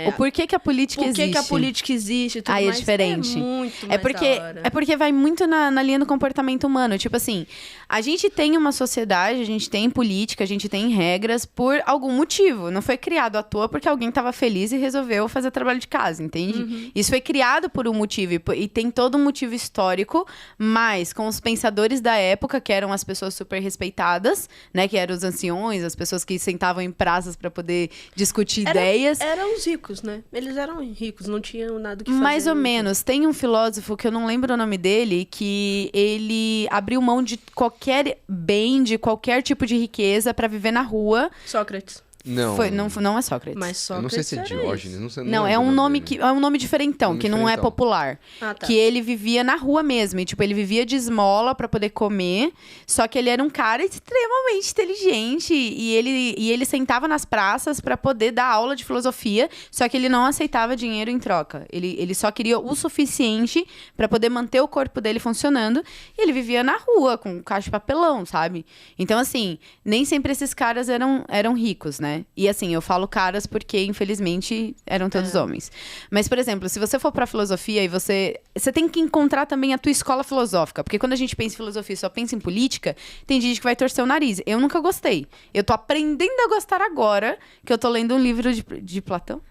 C: O porquê que a política
A: por
C: existe.
A: que a política existe e tudo
C: Aí é
A: mais,
C: diferente.
A: É muito
C: É
A: mais
C: porque,
A: da hora.
C: é porque vai muito na linha do comportamento humano. Tipo assim, a gente tem uma sociedade, a gente tem política, a gente tem regras por algum motivo. motivo. Não foi criado à toa porque alguém estava feliz e resolveu fazer trabalho de casa, entende? Isso foi criado por um motivo e tem todo um motivo histórico, mas com os pensadores da época, que eram as pessoas super respeitadas, né? Que eram os anciões, as pessoas que sentavam em praças para poder discutir ideias.
A: Eram os ricos, né? Eles eram ricos, não tinham nada que fazer.
C: Mais ou menos. Tem um filósofo que eu não lembro o nome dele, que ele abriu mão de qualquer bem, de qualquer tipo de riqueza para viver na rua.
A: Sócrates.
B: Não.
C: Não é Sócrates.
A: Mas Sócrates
B: Eu não sei se é
A: era
B: Diógenes,
A: isso.
C: Não, é
B: lembro
C: um
B: o
C: nome
B: dele.
C: que é um nome diferentão,
B: Nome
C: que não é
B: diferentão.
C: popular.
A: Ah, tá.
C: Que ele vivia na rua mesmo, e tipo, ele vivia de esmola pra poder comer, só que ele era um cara extremamente inteligente e ele sentava nas praças pra poder dar aula de filosofia, só que ele não aceitava dinheiro em troca. Ele só queria o suficiente pra poder manter o corpo dele funcionando, e ele vivia na rua com caixa de papelão, sabe? Então assim, nem sempre esses caras eram ricos, né? E assim, eu falo caras porque, infelizmente, eram todos homens. Mas, por exemplo, se você for pra filosofia e você tem que encontrar também a tua escola filosófica. Porque quando a gente pensa em filosofia e só pensa em política, tem gente que vai torcer o nariz. Eu nunca gostei. Eu tô aprendendo a gostar agora, que eu tô lendo um livro de Platão.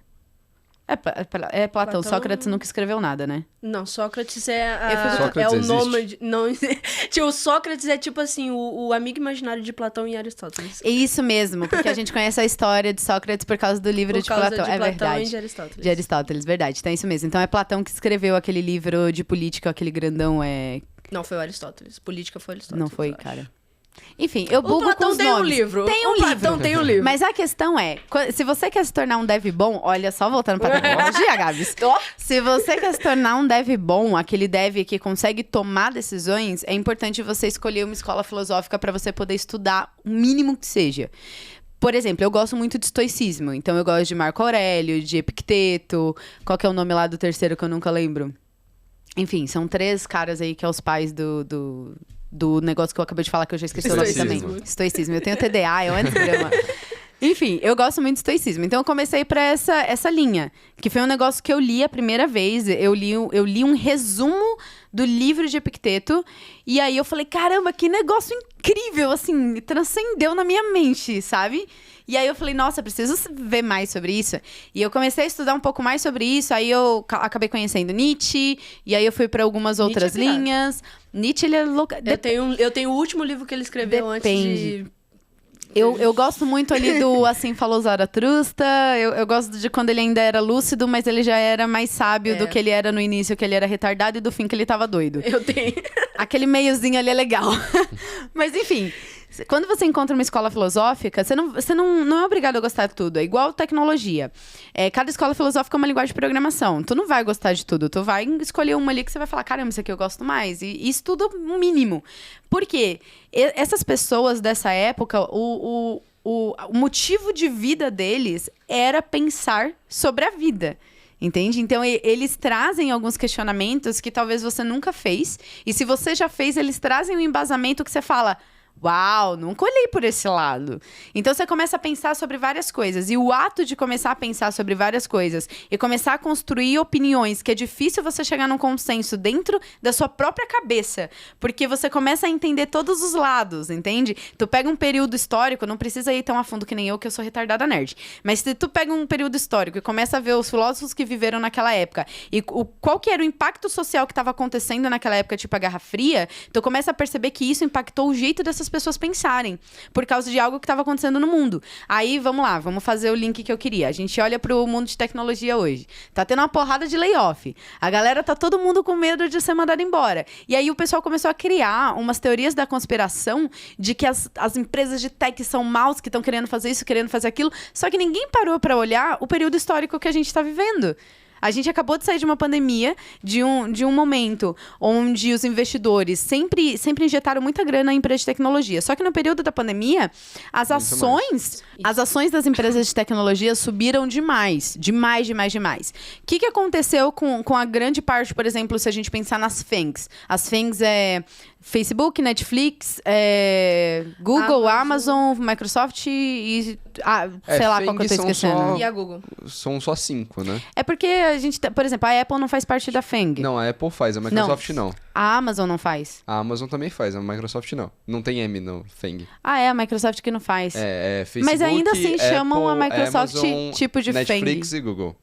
C: É Platão. Sócrates nunca escreveu nada, né?
A: Não, Sócrates
B: Sócrates
A: é o
B: existe.
A: nômade. Não, tipo, o Sócrates é tipo assim, o amigo imaginário de Platão e Aristóteles.
C: É isso mesmo, porque a gente conhece a história de Sócrates por causa do livro
A: Por
C: de
A: causa
C: Platão.
A: de
C: É
A: Platão
C: verdade.
A: e de Aristóteles.
C: De Aristóteles, verdade. Então é isso mesmo. Então é Platão que escreveu aquele livro de política, aquele grandão,
A: Não, foi o Aristóteles. Política foi Aristóteles.
C: Não foi,
A: eu acho.
C: cara. Enfim, eu
A: O
C: bugo com
A: Platão
C: os
A: tem um
C: nomes.
A: livro.
C: Tem um
A: O
C: livro.
A: Platão tem um livro.
C: Mas a questão é, se você quer se tornar um dev bom, olha, só voltando pra tecnologia, Gabs. Se você quer se tornar um dev bom, aquele dev que consegue tomar decisões, é importante você escolher uma escola filosófica pra você poder estudar o mínimo que seja. Por exemplo, eu gosto muito de estoicismo. Então, eu gosto de Marco Aurélio, de Epicteto. Qual que é o nome lá do terceiro que eu nunca lembro? Enfim, são 3 caras aí que é os pais do negócio que eu acabei de falar, que eu já esqueci o nome também. Estoicismo. Eu tenho TDA, é um antigrama. Enfim, eu gosto muito de estoicismo. Então, eu comecei pra essa linha, que foi um negócio que eu li a primeira vez. Eu li um resumo do livro de Epicteto. E aí, eu falei, caramba, que negócio incrível, assim, transcendeu na minha mente, sabe? E aí eu falei, nossa, preciso ver mais sobre isso. E eu comecei a estudar um pouco mais sobre isso. Aí eu acabei conhecendo Nietzsche. E aí eu fui pra algumas outras linhas. Nietzsche, ele é louco.
A: Eu tenho o último livro que ele escreveu antes de...
C: Eu gosto muito ali do Assim Falou Zaratustra. Eu gosto de quando ele ainda era lúcido, mas ele já era mais sábio do que ele era no início, que ele era retardado, e do fim que ele tava doido.
A: Eu tenho.
C: Aquele meiozinho ali é legal. Mas enfim, quando você encontra uma escola filosófica, você não é obrigado a gostar de tudo. É igual tecnologia. Cada escola filosófica é uma linguagem de programação. Tu não vai gostar de tudo. Tu vai escolher uma ali que você vai falar, caramba, isso aqui eu gosto mais. E estuda o mínimo. Por quê? Essas pessoas dessa época, o motivo de vida deles era pensar sobre a vida. Entende? Então, eles trazem alguns questionamentos que talvez você nunca fez. E se você já fez, eles trazem um embasamento que você fala... Uau, nunca olhei por esse lado. Então você começa a pensar sobre várias coisas. E o ato de começar a pensar sobre várias coisas e começar a construir opiniões, que é difícil você chegar num consenso dentro da sua própria cabeça. Porque você começa a entender todos os lados, entende? Tu pega um período histórico, não precisa ir tão a fundo que nem eu, que eu sou retardada nerd. Mas se tu pega um período histórico e começa a ver os filósofos que viveram naquela época e qual que era o impacto social que estava acontecendo naquela época, tipo a Guerra Fria, tu começa a perceber que isso impactou o jeito dessas pessoas pensarem, por causa de algo que estava acontecendo no mundo. Aí, vamos lá, vamos fazer o link que eu queria. A gente olha pro mundo de tecnologia hoje. Tá tendo uma porrada de layoff. A galera tá todo mundo com medo de ser mandado embora. E aí o pessoal começou a criar umas teorias da conspiração de que as empresas de tech são maus, que estão querendo fazer isso, querendo fazer aquilo. Só que ninguém parou para olhar o período histórico que a gente tá vivendo. A gente acabou de sair de uma pandemia, de um momento onde os investidores sempre injetaram muita grana em empresas de tecnologia. Só que no período da pandemia, as ações das empresas de tecnologia subiram demais. Demais. O que aconteceu com a grande parte, por exemplo, se a gente pensar nas FANGs? As FANGs Facebook, Netflix, Google, Amazon, Microsoft e... sei lá qual que eu tô esquecendo.
A: E a Google.
B: São só 5, né?
C: É porque a gente... Por exemplo, a Apple não faz parte da FANG.
B: Não, a Apple faz, a Microsoft não.
C: A Amazon não faz.
B: A Amazon também faz, a Microsoft não. Não tem M no FANG.
C: É a Microsoft que não faz.
B: Facebook,
C: mas ainda assim chamam a
B: Apple,
C: Microsoft
B: Amazon,
C: tipo de
B: Netflix
C: FANG.
B: e Google.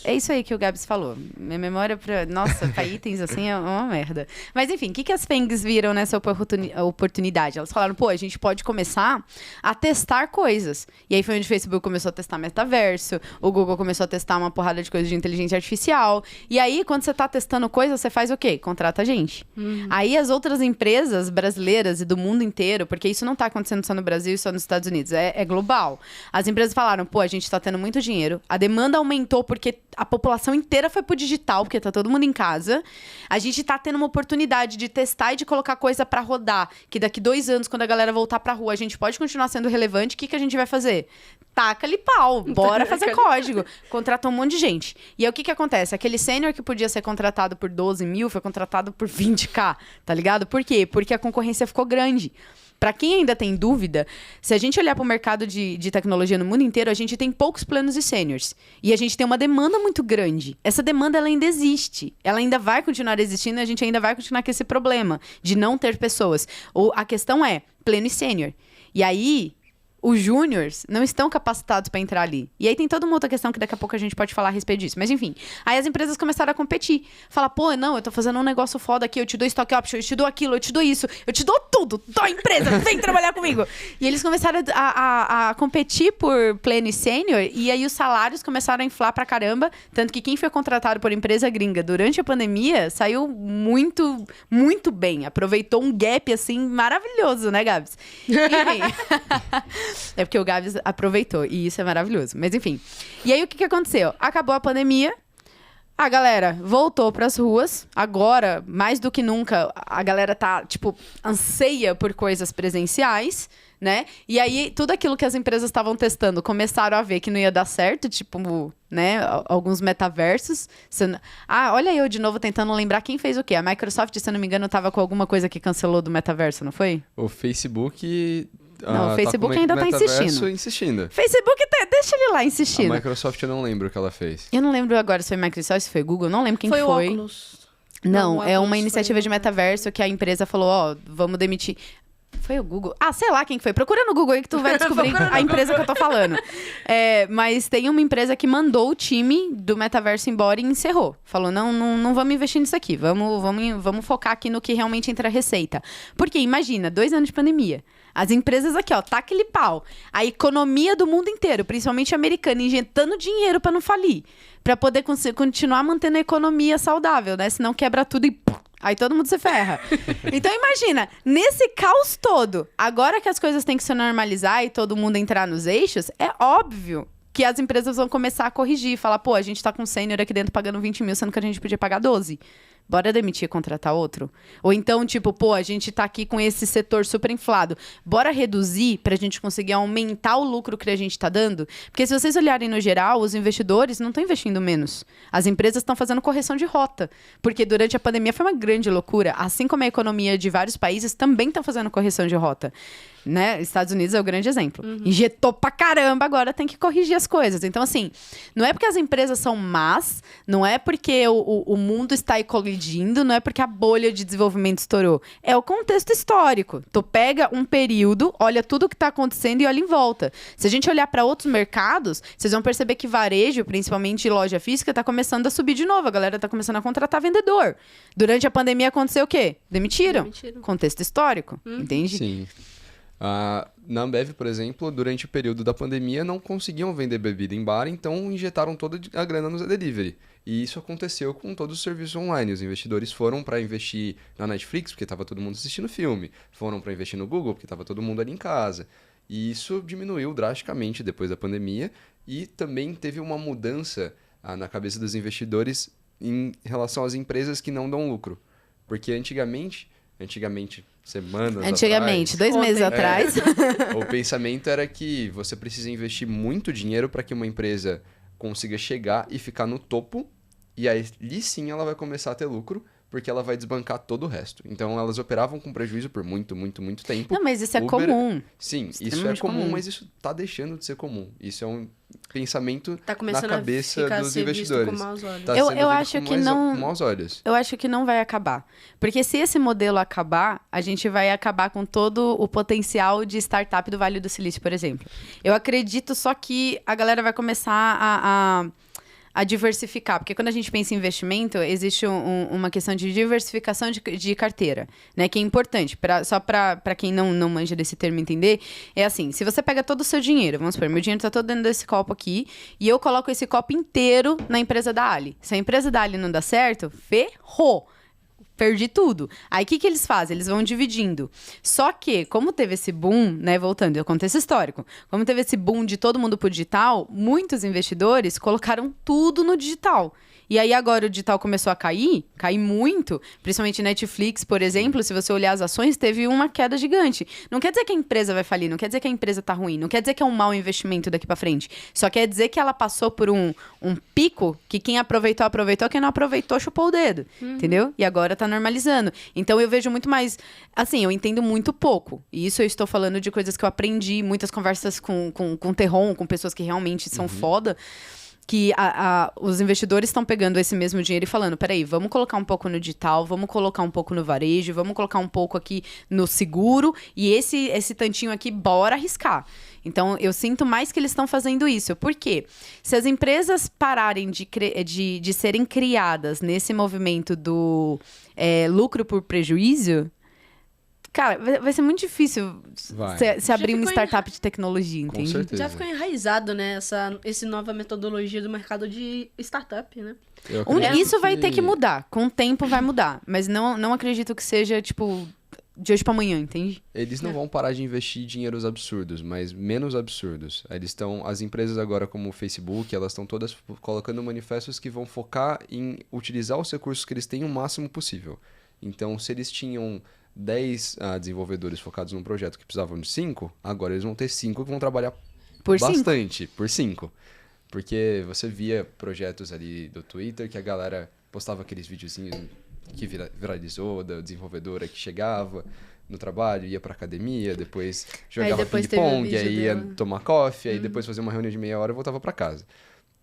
C: É isso aí que o Gabs falou. Minha memória nossa, pra itens assim é uma merda. Mas enfim, o que as FANGs viram nessa oportunidade? Elas falaram, pô, a gente pode começar a testar coisas. E aí foi onde o Facebook começou a testar metaverso, o Google começou a testar uma porrada de coisas de inteligência artificial. E aí, quando você tá testando coisas, você faz o quê? Contrata gente. Aí as outras empresas brasileiras e do mundo inteiro, porque isso não tá acontecendo só no Brasil e só nos Estados Unidos, é global. As empresas falaram, pô, a gente tá tendo muito dinheiro, a demanda aumentou porque a população inteira foi pro digital, porque tá todo mundo em casa. A gente tá tendo uma oportunidade de testar e de colocar coisa pra rodar, que daqui 2 anos, quando a galera voltar pra rua, a gente pode continuar sendo relevante. O que a gente vai fazer? Taca-lhe pau, bora fazer código. Contratou um monte de gente. E aí o que acontece? Aquele sênior que podia ser contratado por 12 mil foi contratado por 20k, tá ligado? Por quê? Porque a concorrência ficou grande. Para quem ainda tem dúvida, se a gente olhar para o mercado de tecnologia no mundo inteiro, a gente tem poucos planos de sêniors. E a gente tem uma demanda muito grande. Essa demanda, ela ainda existe. Ela ainda vai continuar existindo e a gente ainda vai continuar com esse problema de não ter pessoas. A questão é pleno e sênior. E aí, os júniors não estão capacitados para entrar ali. E aí tem toda uma outra questão que daqui a pouco a gente pode falar a respeito disso. Mas enfim, aí as empresas começaram a competir. Falar, pô, não, eu tô fazendo um negócio foda aqui, eu te dou stock option, eu te dou aquilo, eu te dou isso, eu te dou tudo, dou empresa, vem trabalhar comigo. E eles começaram a competir por pleno e sênior, e aí os salários começaram a inflar pra caramba, tanto que quem foi contratado por empresa gringa durante a pandemia saiu muito, muito bem. Aproveitou um gap, assim, maravilhoso, né, Gabs? Enfim... É porque o Gabs aproveitou, e isso é maravilhoso. Mas enfim. E aí, o que aconteceu? Acabou a pandemia, a galera voltou pras ruas. Agora, mais do que nunca, a galera tá, tipo, anseia por coisas presenciais, né? E aí, tudo aquilo que as empresas estavam testando começaram a ver que não ia dar certo, tipo, né? Alguns metaversos. Olha eu de novo tentando lembrar quem fez o quê. A Microsoft, se eu não me engano, tava com alguma coisa que cancelou do metaverso, não foi?
B: O Facebook...
C: Não, o Facebook ainda tá insistindo. Facebook, deixa ele lá insistindo.
B: A Microsoft eu não lembro o que ela fez.
C: Eu não lembro agora se foi Microsoft, se foi Google, não lembro quem foi.
A: Foi o Oculus.
C: Não, é uma iniciativa de metaverso que a empresa falou, vamos demitir... Foi o Google? Sei lá quem foi. Procura no Google aí que tu vai descobrir a empresa que eu tô falando. Mas tem uma empresa que mandou o time do metaverso embora e encerrou. Falou, não vamos investir nisso aqui. Vamos focar aqui no que realmente entra receita. Porque, imagina, 2 anos de pandemia. As empresas aqui, taca aquele pau. A economia do mundo inteiro, principalmente americana, injetando dinheiro pra não falir. Pra poder continuar mantendo a economia saudável, né? Senão quebra tudo e... Aí todo mundo se ferra. Então imagina, nesse caos todo, agora que as coisas têm que se normalizar e todo mundo entrar nos eixos, é óbvio que as empresas vão começar a corrigir. Falar, pô, a gente tá com um sênior aqui dentro pagando 20 mil, sendo que a gente podia pagar 12. Bora demitir e contratar outro? Ou então, tipo, pô, a gente tá aqui com esse setor super inflado. Bora reduzir pra gente conseguir aumentar o lucro que a gente tá dando? Porque se vocês olharem no geral, os investidores não estão investindo menos. As empresas estão fazendo correção de rota. Porque durante a pandemia foi uma grande loucura. Assim como a economia de vários países também estão fazendo correção de rota. Né? Estados Unidos é o grande exemplo. Injetou pra caramba, agora tem que corrigir as coisas. Então, assim, não é porque as empresas são más, não é porque o mundo está aí colidindo, não é porque a bolha de desenvolvimento estourou. É o contexto histórico. Tu pega um período, olha tudo o que está acontecendo e olha em volta. Se a gente olhar para outros mercados, vocês vão perceber que varejo, principalmente loja física, está começando a subir de novo. A galera está começando a contratar vendedor. Durante a pandemia aconteceu o quê? Demitiram. Contexto histórico, entende?
B: Sim. Na Ambev, por exemplo, durante o período da pandemia não conseguiam vender bebida em bar, então injetaram toda a grana no delivery. E isso aconteceu com todos os serviços online. Os investidores foram para investir na Netflix, porque estava todo mundo assistindo filme. Foram para investir no Google, porque estava todo mundo ali em casa. E isso diminuiu drasticamente depois da pandemia. E também teve uma mudança na cabeça dos investidores em relação às empresas que não dão lucro. Porque antigamente semanas
C: Antigamente,
B: atrás,
C: 2 meses atrás.
B: O pensamento era que você precisa investir muito dinheiro para que uma empresa consiga chegar e ficar no topo, e aí sim ela vai começar a ter lucro, porque ela vai desbancar todo o resto. Então, elas operavam com prejuízo por muito, muito, muito tempo.
C: Não, mas isso é
B: Uber-
C: comum.
B: Sim, isso é
C: Extremamente
B: comum,
C: comum.
B: mas isso tá deixando de ser comum. Isso é um pensamento
A: Tá começando
B: na cabeça
A: a ficar
B: dos
A: ser visto
B: investidores.
A: com maus olhos.
B: Tá
C: Eu
B: sendo visto
C: acho
B: com
C: que não-
B: com maus olhos.
C: Eu acho que não vai acabar. Porque se esse modelo acabar, a gente vai acabar com todo o potencial de startup do Vale do Silício, por exemplo. Eu acredito só que a galera vai começar a diversificar. Porque quando a gente pensa em investimento, existe uma questão de diversificação de carteira, né? Que é importante. Só para quem não manja desse termo entender, é assim, se você pega todo o seu dinheiro, vamos supor, meu dinheiro está todo dentro desse copo aqui, e eu coloco esse copo inteiro na empresa da Ali. Se a empresa da Ali não dá certo, ferrou. Perdi tudo. Aí o que eles fazem? Eles vão dividindo. Só que, como teve esse boom, né? Voltando ao contexto histórico, como teve esse boom de todo mundo pro digital, muitos investidores colocaram tudo no digital. E aí agora o digital começou a cair muito, principalmente Netflix, por exemplo, se você olhar as ações, teve uma queda gigante. Não quer dizer que a empresa vai falir, não quer dizer que a empresa tá ruim, não quer dizer que é um mau investimento daqui pra frente. Só quer dizer que ela passou por um pico que quem aproveitou, quem não aproveitou, chupou o dedo, entendeu? E agora tá normalizando. Então eu vejo muito mais, assim, eu entendo muito pouco. E isso eu estou falando de coisas que eu aprendi, muitas conversas com Terron, com pessoas que realmente são foda, que os investidores estão pegando esse mesmo dinheiro e falando, peraí, vamos colocar um pouco no digital, vamos colocar um pouco no varejo, vamos colocar um pouco aqui no seguro, e esse tantinho aqui, bora arriscar. Então, eu sinto mais que eles estão fazendo isso. Por quê? Se as empresas pararem de serem criadas nesse movimento do lucro por prejuízo, cara, vai ser muito difícil
B: Vai.
C: se abrir uma startup de tecnologia,
B: Com
C: entende?
B: certeza.
A: Já ficou enraizado, né? Essa nova metodologia do mercado de startup, né?
B: Eu acredito
C: Isso vai ter que mudar. Com o tempo vai mudar. Mas não acredito que seja, tipo, de hoje pra amanhã, entende?
B: Eles não vão parar de investir dinheiros absurdos, mas menos absurdos. As empresas agora, como o Facebook, elas estão todas colocando manifestos que vão focar em utilizar os recursos que eles têm o máximo possível. Então, se eles tinham 10 desenvolvedores focados num projeto que precisavam de 5, agora eles vão ter 5 que vão trabalhar
C: Por
B: bastante, por 5. Porque você via projetos ali do Twitter que a galera postava aqueles videozinhos que viralizou, da desenvolvedora que chegava no trabalho, ia pra academia, depois jogava
A: depois teve o
B: ping-pong,
A: vídeo
B: aí ia
A: dela.
B: tomar coffee, aí depois fazia uma reunião de meia hora e voltava pra casa.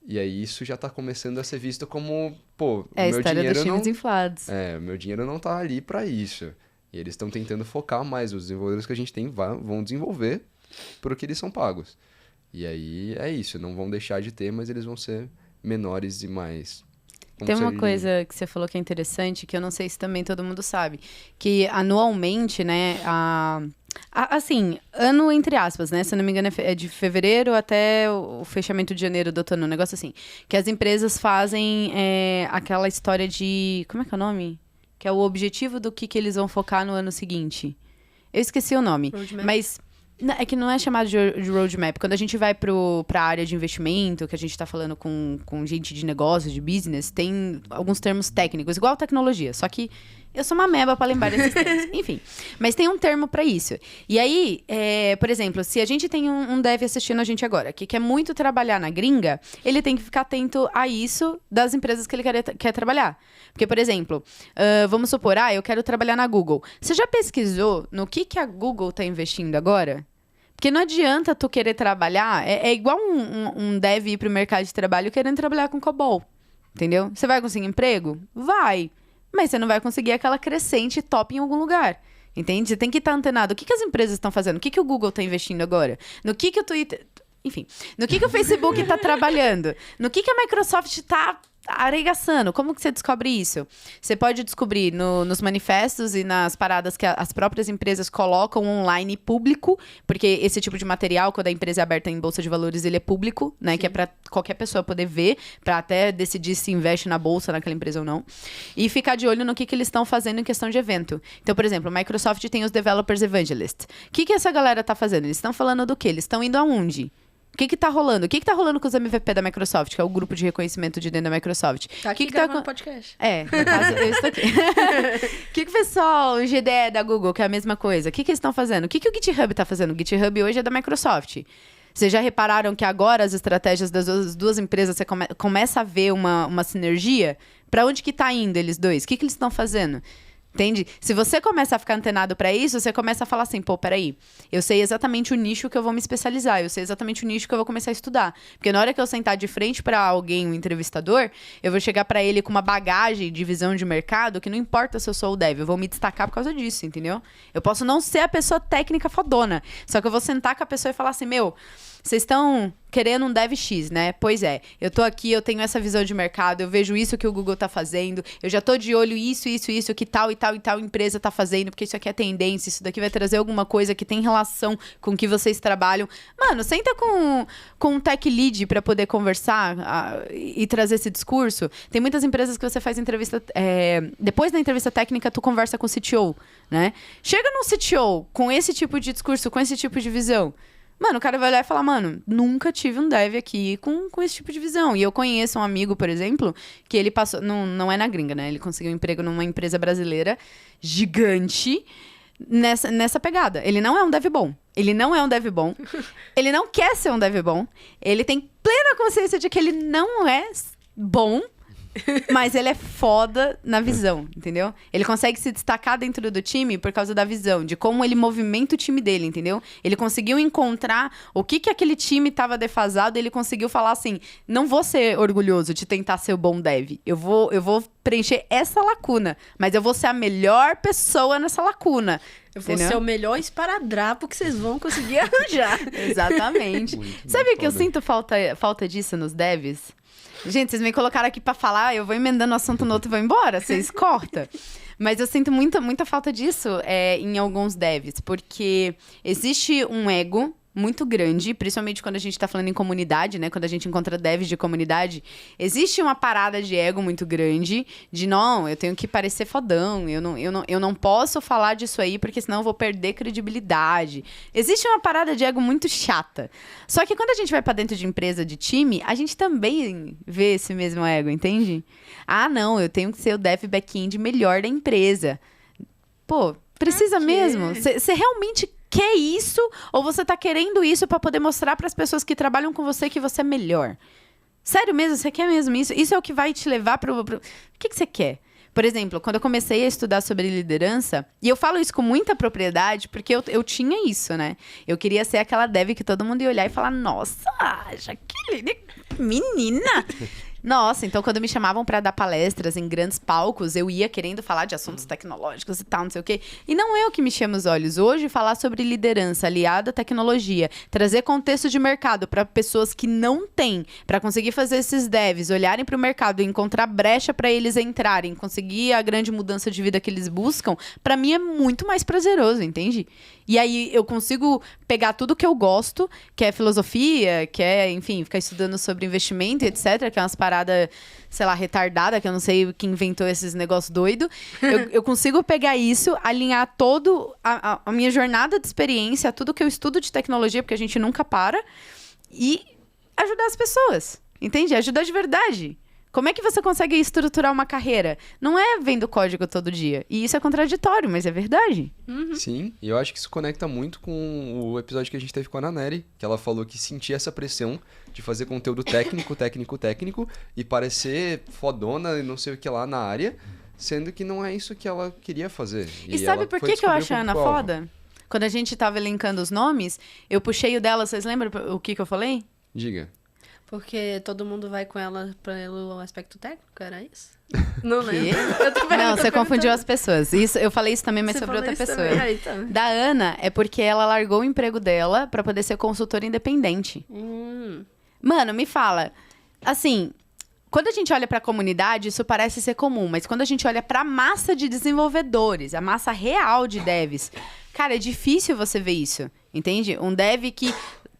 B: E aí isso já tá começando a ser visto como, pô,
C: É a
B: meu
C: história dos
B: dinheiro
C: times
B: não...
C: inflados.
B: meu dinheiro não tá ali pra isso. E eles estão tentando focar mais. Os desenvolvedores que a gente tem vão desenvolver pro que eles são pagos. E aí é isso. Não vão deixar de ter, mas eles vão ser menores e mais...
C: Tem uma coisa que você falou que é interessante, que eu não sei se também todo mundo sabe. Que anualmente, né, assim, ano entre aspas, né? Se eu não me engano, é de fevereiro até o fechamento de janeiro do outro ano, um negócio assim. Que as empresas fazem aquela história de... Como é que é o nome? Que é o objetivo do que eles vão focar no ano seguinte. Eu esqueci o nome.
A: Roadmap.
C: Mas é que não é chamado de roadmap. Quando a gente vai pra área de investimento, que a gente tá falando com gente de negócio, de business, tem alguns termos técnicos, igual tecnologia. Só que eu sou uma meba pra lembrar desses termos. Enfim, mas tem um termo pra isso. E aí, por exemplo, se a gente tem um dev assistindo a gente agora, que quer muito trabalhar na gringa, ele tem que ficar atento a isso das empresas que ele quer trabalhar. Porque, por exemplo, vamos supor, eu quero trabalhar na Google. Você já pesquisou no que a Google tá investindo agora? Porque não adianta tu querer trabalhar... É igual um dev ir pro mercado de trabalho querendo trabalhar com COBOL. Entendeu? Você vai conseguir emprego? Vai. Mas você não vai conseguir aquela crescente top em algum lugar. Entende? Você tem que estar antenado. O que as empresas estão fazendo? O que o Google está investindo agora? No que o Twitter... Enfim. No que o Facebook está trabalhando? No que a Microsoft está arregaçando? Como que você descobre isso? Você pode descobrir nos manifestos e nas paradas que as próprias empresas colocam online público, porque esse tipo de material, quando a empresa é aberta em bolsa de valores, ele é público, né? Sim. Que é para qualquer pessoa poder ver, para até decidir se investe na bolsa naquela empresa ou não. E ficar de olho no que eles estão fazendo em questão de evento. Então, por exemplo, a Microsoft tem os Developers Evangelist. O que essa galera tá fazendo? Eles estão falando do quê? Eles estão indo aonde? O que tá rolando? O que tá rolando com os MVP da Microsoft, que é o grupo de reconhecimento de dentro da Microsoft?
A: Tá aqui gravando podcast.
C: No caso, eu estou aqui. O que o pessoal, o GDE da Google, que é a mesma coisa, o que eles estão fazendo? O que o GitHub tá fazendo? O GitHub hoje é da Microsoft. Vocês já repararam que agora as estratégias das duas empresas, você começa a ver uma sinergia? Pra onde que tá indo eles dois? O que eles estão fazendo? Entende? Se você começa a ficar antenado pra isso, você começa a falar assim, pô, peraí, eu sei exatamente o nicho que eu vou me especializar, eu sei exatamente o nicho que eu vou começar a estudar. Porque na hora que eu sentar de frente pra alguém, um entrevistador, eu vou chegar pra ele com uma bagagem de visão de mercado que não importa se eu sou o dev, eu vou me destacar por causa disso, entendeu? Eu posso não ser a pessoa técnica fodona, só que eu vou sentar com a pessoa e falar assim, meu, vocês estão querendo um dev X, né? Pois é, eu tô aqui, eu tenho essa visão de mercado, eu vejo isso que o Google tá fazendo, eu já tô de olho isso que tal e tal e tal empresa tá fazendo, porque isso aqui é tendência, isso daqui vai trazer alguma coisa que tem relação com o que vocês trabalham. Mano, senta com um tech lead pra poder conversar e trazer esse discurso. Tem muitas empresas que você faz entrevista... depois da entrevista técnica, tu conversa com o CTO, né? Chega no CTO com esse tipo de discurso, com esse tipo de visão. Mano, o cara vai olhar e falar, mano, nunca tive um dev aqui com esse tipo de visão. E eu conheço um amigo, por exemplo, que ele passou... Não é na gringa, né? Ele conseguiu um emprego numa empresa brasileira gigante nessa pegada. Ele não é um dev bom. Ele não é um dev bom. Ele não quer ser um dev bom. Ele tem plena consciência de que ele não é bom, mas ele é foda na visão, entendeu? Ele consegue se destacar dentro do time por causa da visão, de como ele movimenta o time dele, entendeu? Ele conseguiu encontrar o que aquele time tava defasado, ele conseguiu falar assim, não vou ser orgulhoso de tentar ser o bom dev, eu vou preencher essa lacuna, mas eu vou ser a melhor pessoa nessa lacuna.
A: Eu vou
C: entendeu?
A: ser o melhor esparadrapo que vocês vão conseguir arranjar.
C: Exatamente. Sabe que eu sinto falta disso nos devs? Gente, vocês me colocaram aqui pra falar, eu vou emendando um assunto no outro e vou embora, vocês cortam. Mas eu sinto muita falta disso em alguns devs, porque existe um ego muito grande, principalmente quando a gente tá falando em comunidade, né? Quando a gente encontra devs de comunidade, existe uma parada de ego muito grande, de não, eu tenho que parecer fodão, eu não posso falar disso aí, porque senão eu vou perder credibilidade. Existe uma parada de ego muito chata. Só que quando a gente vai pra dentro de empresa, de time, a gente também vê esse mesmo ego, entende? Ah, não, eu tenho que ser o dev back-end melhor da empresa. Pô, precisa mesmo? Você realmente quer isso ou você tá querendo isso pra poder mostrar pras pessoas que trabalham com você que você é melhor? Sério mesmo? Você quer mesmo isso? Isso é o que vai te levar pro... O que você quer? Por exemplo, quando eu comecei a estudar sobre liderança, e eu falo isso com muita propriedade, porque eu tinha isso, né? Eu queria ser aquela dev que todo mundo ia olhar e falar, nossa, Jaqueline, menina... Nossa, então quando me chamavam pra dar palestras em grandes palcos, eu ia querendo falar de assuntos tecnológicos e tal, não sei o quê. E não é o que me chama os olhos. Hoje, falar sobre liderança aliada à tecnologia, trazer contexto de mercado pra pessoas que não têm, pra conseguir fazer esses devs olharem pro mercado e encontrar brecha pra eles entrarem, conseguir a grande mudança de vida que eles buscam, pra mim é muito mais prazeroso, entende? E aí eu consigo pegar tudo que eu gosto, que é filosofia, que é, enfim, ficar estudando sobre investimento e etc., que é umas paradas, sei lá, retardada, que eu não sei quem inventou esses negócios doidos. Eu consigo pegar isso, alinhar todo a minha jornada de experiência, tudo que eu estudo de tecnologia, porque a gente nunca para, e ajudar as pessoas, entende? Ajudar de verdade. Como é que você consegue estruturar uma carreira? Não é vendo código todo dia. E isso é contraditório, mas é verdade.
A: Uhum.
B: Sim, e eu acho que isso conecta muito com o episódio que a gente teve com a Naneri, que ela falou que sentia essa pressão de fazer conteúdo técnico e parecer fodona e não sei o que lá na área, sendo que não é isso que ela queria fazer.
C: E sabe por que eu acho a Ana foda? Quando a gente tava elencando os nomes, eu puxei o dela, vocês lembram o que eu falei?
B: Diga.
A: Porque todo mundo vai com ela pelo aspecto técnico, era isso? Não
C: Que?
A: lembro.
C: Não, você confundiu as pessoas. Isso, eu falei isso também, mas sobre outra pessoa.
A: Aí, tá.
C: Da Ana, é porque ela largou o emprego dela pra poder ser consultora independente. Mano, me fala. Assim, quando a gente olha pra comunidade, isso parece ser comum. Mas quando a gente olha pra massa de desenvolvedores, a massa real de devs, cara, é difícil você ver isso. Entende? Um dev que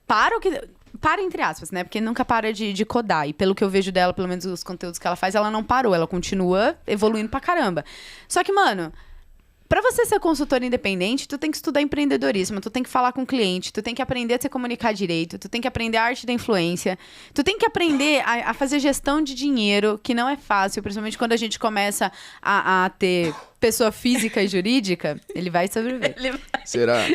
C: para entre aspas, né? Porque nunca para de codar. E pelo que eu vejo dela, pelo menos os conteúdos que ela faz, ela não parou. Ela continua evoluindo pra caramba. Só que, mano, Pra você ser consultor independente, tu tem que estudar empreendedorismo, tu tem que falar com o cliente, tu tem que aprender a se comunicar direito, tu tem que aprender a arte da influência, tu tem que aprender a fazer gestão de dinheiro, que não é fácil, principalmente quando a gente começa a ter pessoa física e jurídica, ele vai sobreviver.
B: Será?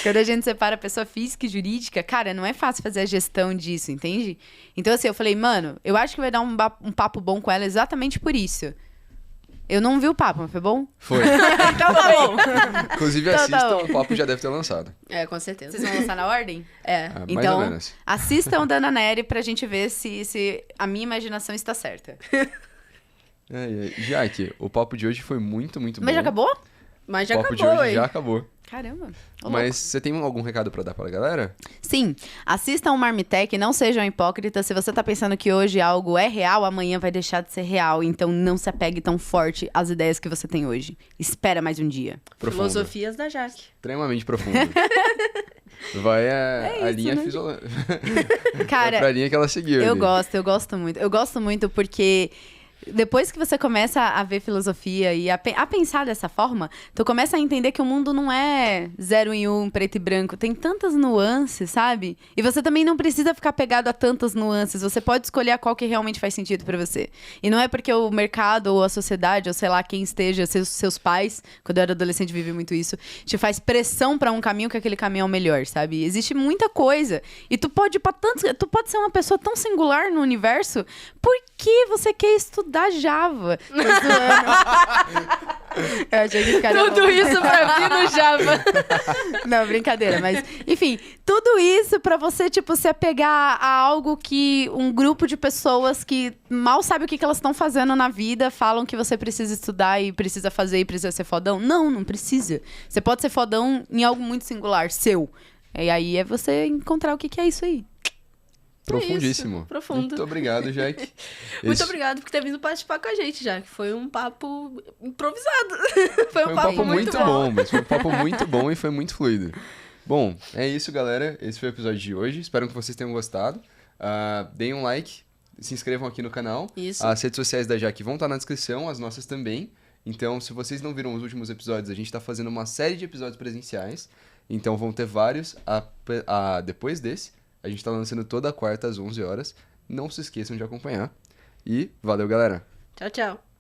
C: Quando a gente separa pessoa física e jurídica, cara, não é fácil fazer a gestão disso, entende? Então, assim, eu falei, mano, eu acho que vai dar um papo bom com ela exatamente por isso. Eu não vi o papo, mas foi bom?
B: Foi.
C: Então tá bom.
B: Inclusive,
C: Então tá
B: assistam,
C: bom.
B: o papo já deve ter lançado.
A: É, com certeza.
C: Vocês vão lançar na ordem?
A: É.
B: Mais ou
C: Então,
B: menos.
C: assistam Dana Nery pra gente ver se a minha imaginação está certa.
B: Jaque, o papo de hoje foi muito, muito bom.
C: Mas já acabou?
A: Mas já
B: O papo
A: acabou,
B: de hoje
A: hein?
B: já acabou.
C: Caramba. Ô,
B: Mas você tem algum recado pra dar pra galera?
C: Sim, assistam o Marmitec, não sejam hipócritas. Se você tá pensando que hoje algo é real, amanhã vai deixar de ser real. Então não se apegue tão forte às ideias que você tem hoje. Espera mais um dia.
B: Profundo.
A: Filosofias da Jaque.
B: Extremamente profundo. Vai a
C: isso,
B: linha
C: né?
B: Vai pra linha que ela seguiu.
C: Eu
B: ali.
C: gosto muito. Eu gosto muito porque depois que você começa a ver filosofia e a pensar dessa forma, tu começa a entender que o mundo não é 0 e 1, preto e branco. Tem tantas nuances, sabe? E você também não precisa ficar pegado a tantas nuances. Você pode escolher qual que realmente faz sentido pra você. E não é porque o mercado ou a sociedade, ou sei lá, quem esteja, seus pais, quando eu era adolescente vivi muito isso, te faz pressão pra um caminho que aquele caminho é o melhor, sabe? Existe muita coisa. E tu pode ir pra tantos... Tu pode ser uma pessoa tão singular no universo. Por que você quer estudar Java? Tô zoando. Eu achei que ficaria
A: Tudo isso pra vir no Java.
C: Não, brincadeira, mas enfim, tudo isso pra você, tipo, se apegar a algo que um grupo de pessoas que mal sabe o que elas estão fazendo na vida falam que você precisa estudar e precisa fazer e precisa ser fodão. Não precisa. Você pode ser fodão em algo muito singular, seu. E aí é você encontrar o que é isso aí.
B: Profundíssimo.
A: Isso, profundo.
B: Muito obrigado, Jaque.
A: Muito obrigado por ter vindo participar com a gente, já que foi um papo improvisado.
B: Foi um papo muito bom, mas foi um papo muito bom e foi muito fluido. Bom, é isso, galera. Esse foi o episódio de hoje. Espero que vocês tenham gostado. Deem um like, se inscrevam aqui no canal.
A: Isso.
B: As redes sociais da Jaque vão estar na descrição, as nossas também. Então, se vocês não viram os últimos episódios, a gente está fazendo uma série de episódios presenciais. Então, vão ter vários depois desse. A gente tá lançando toda quarta às 11 horas. Não se esqueçam de acompanhar. E valeu, galera!
A: Tchau, tchau.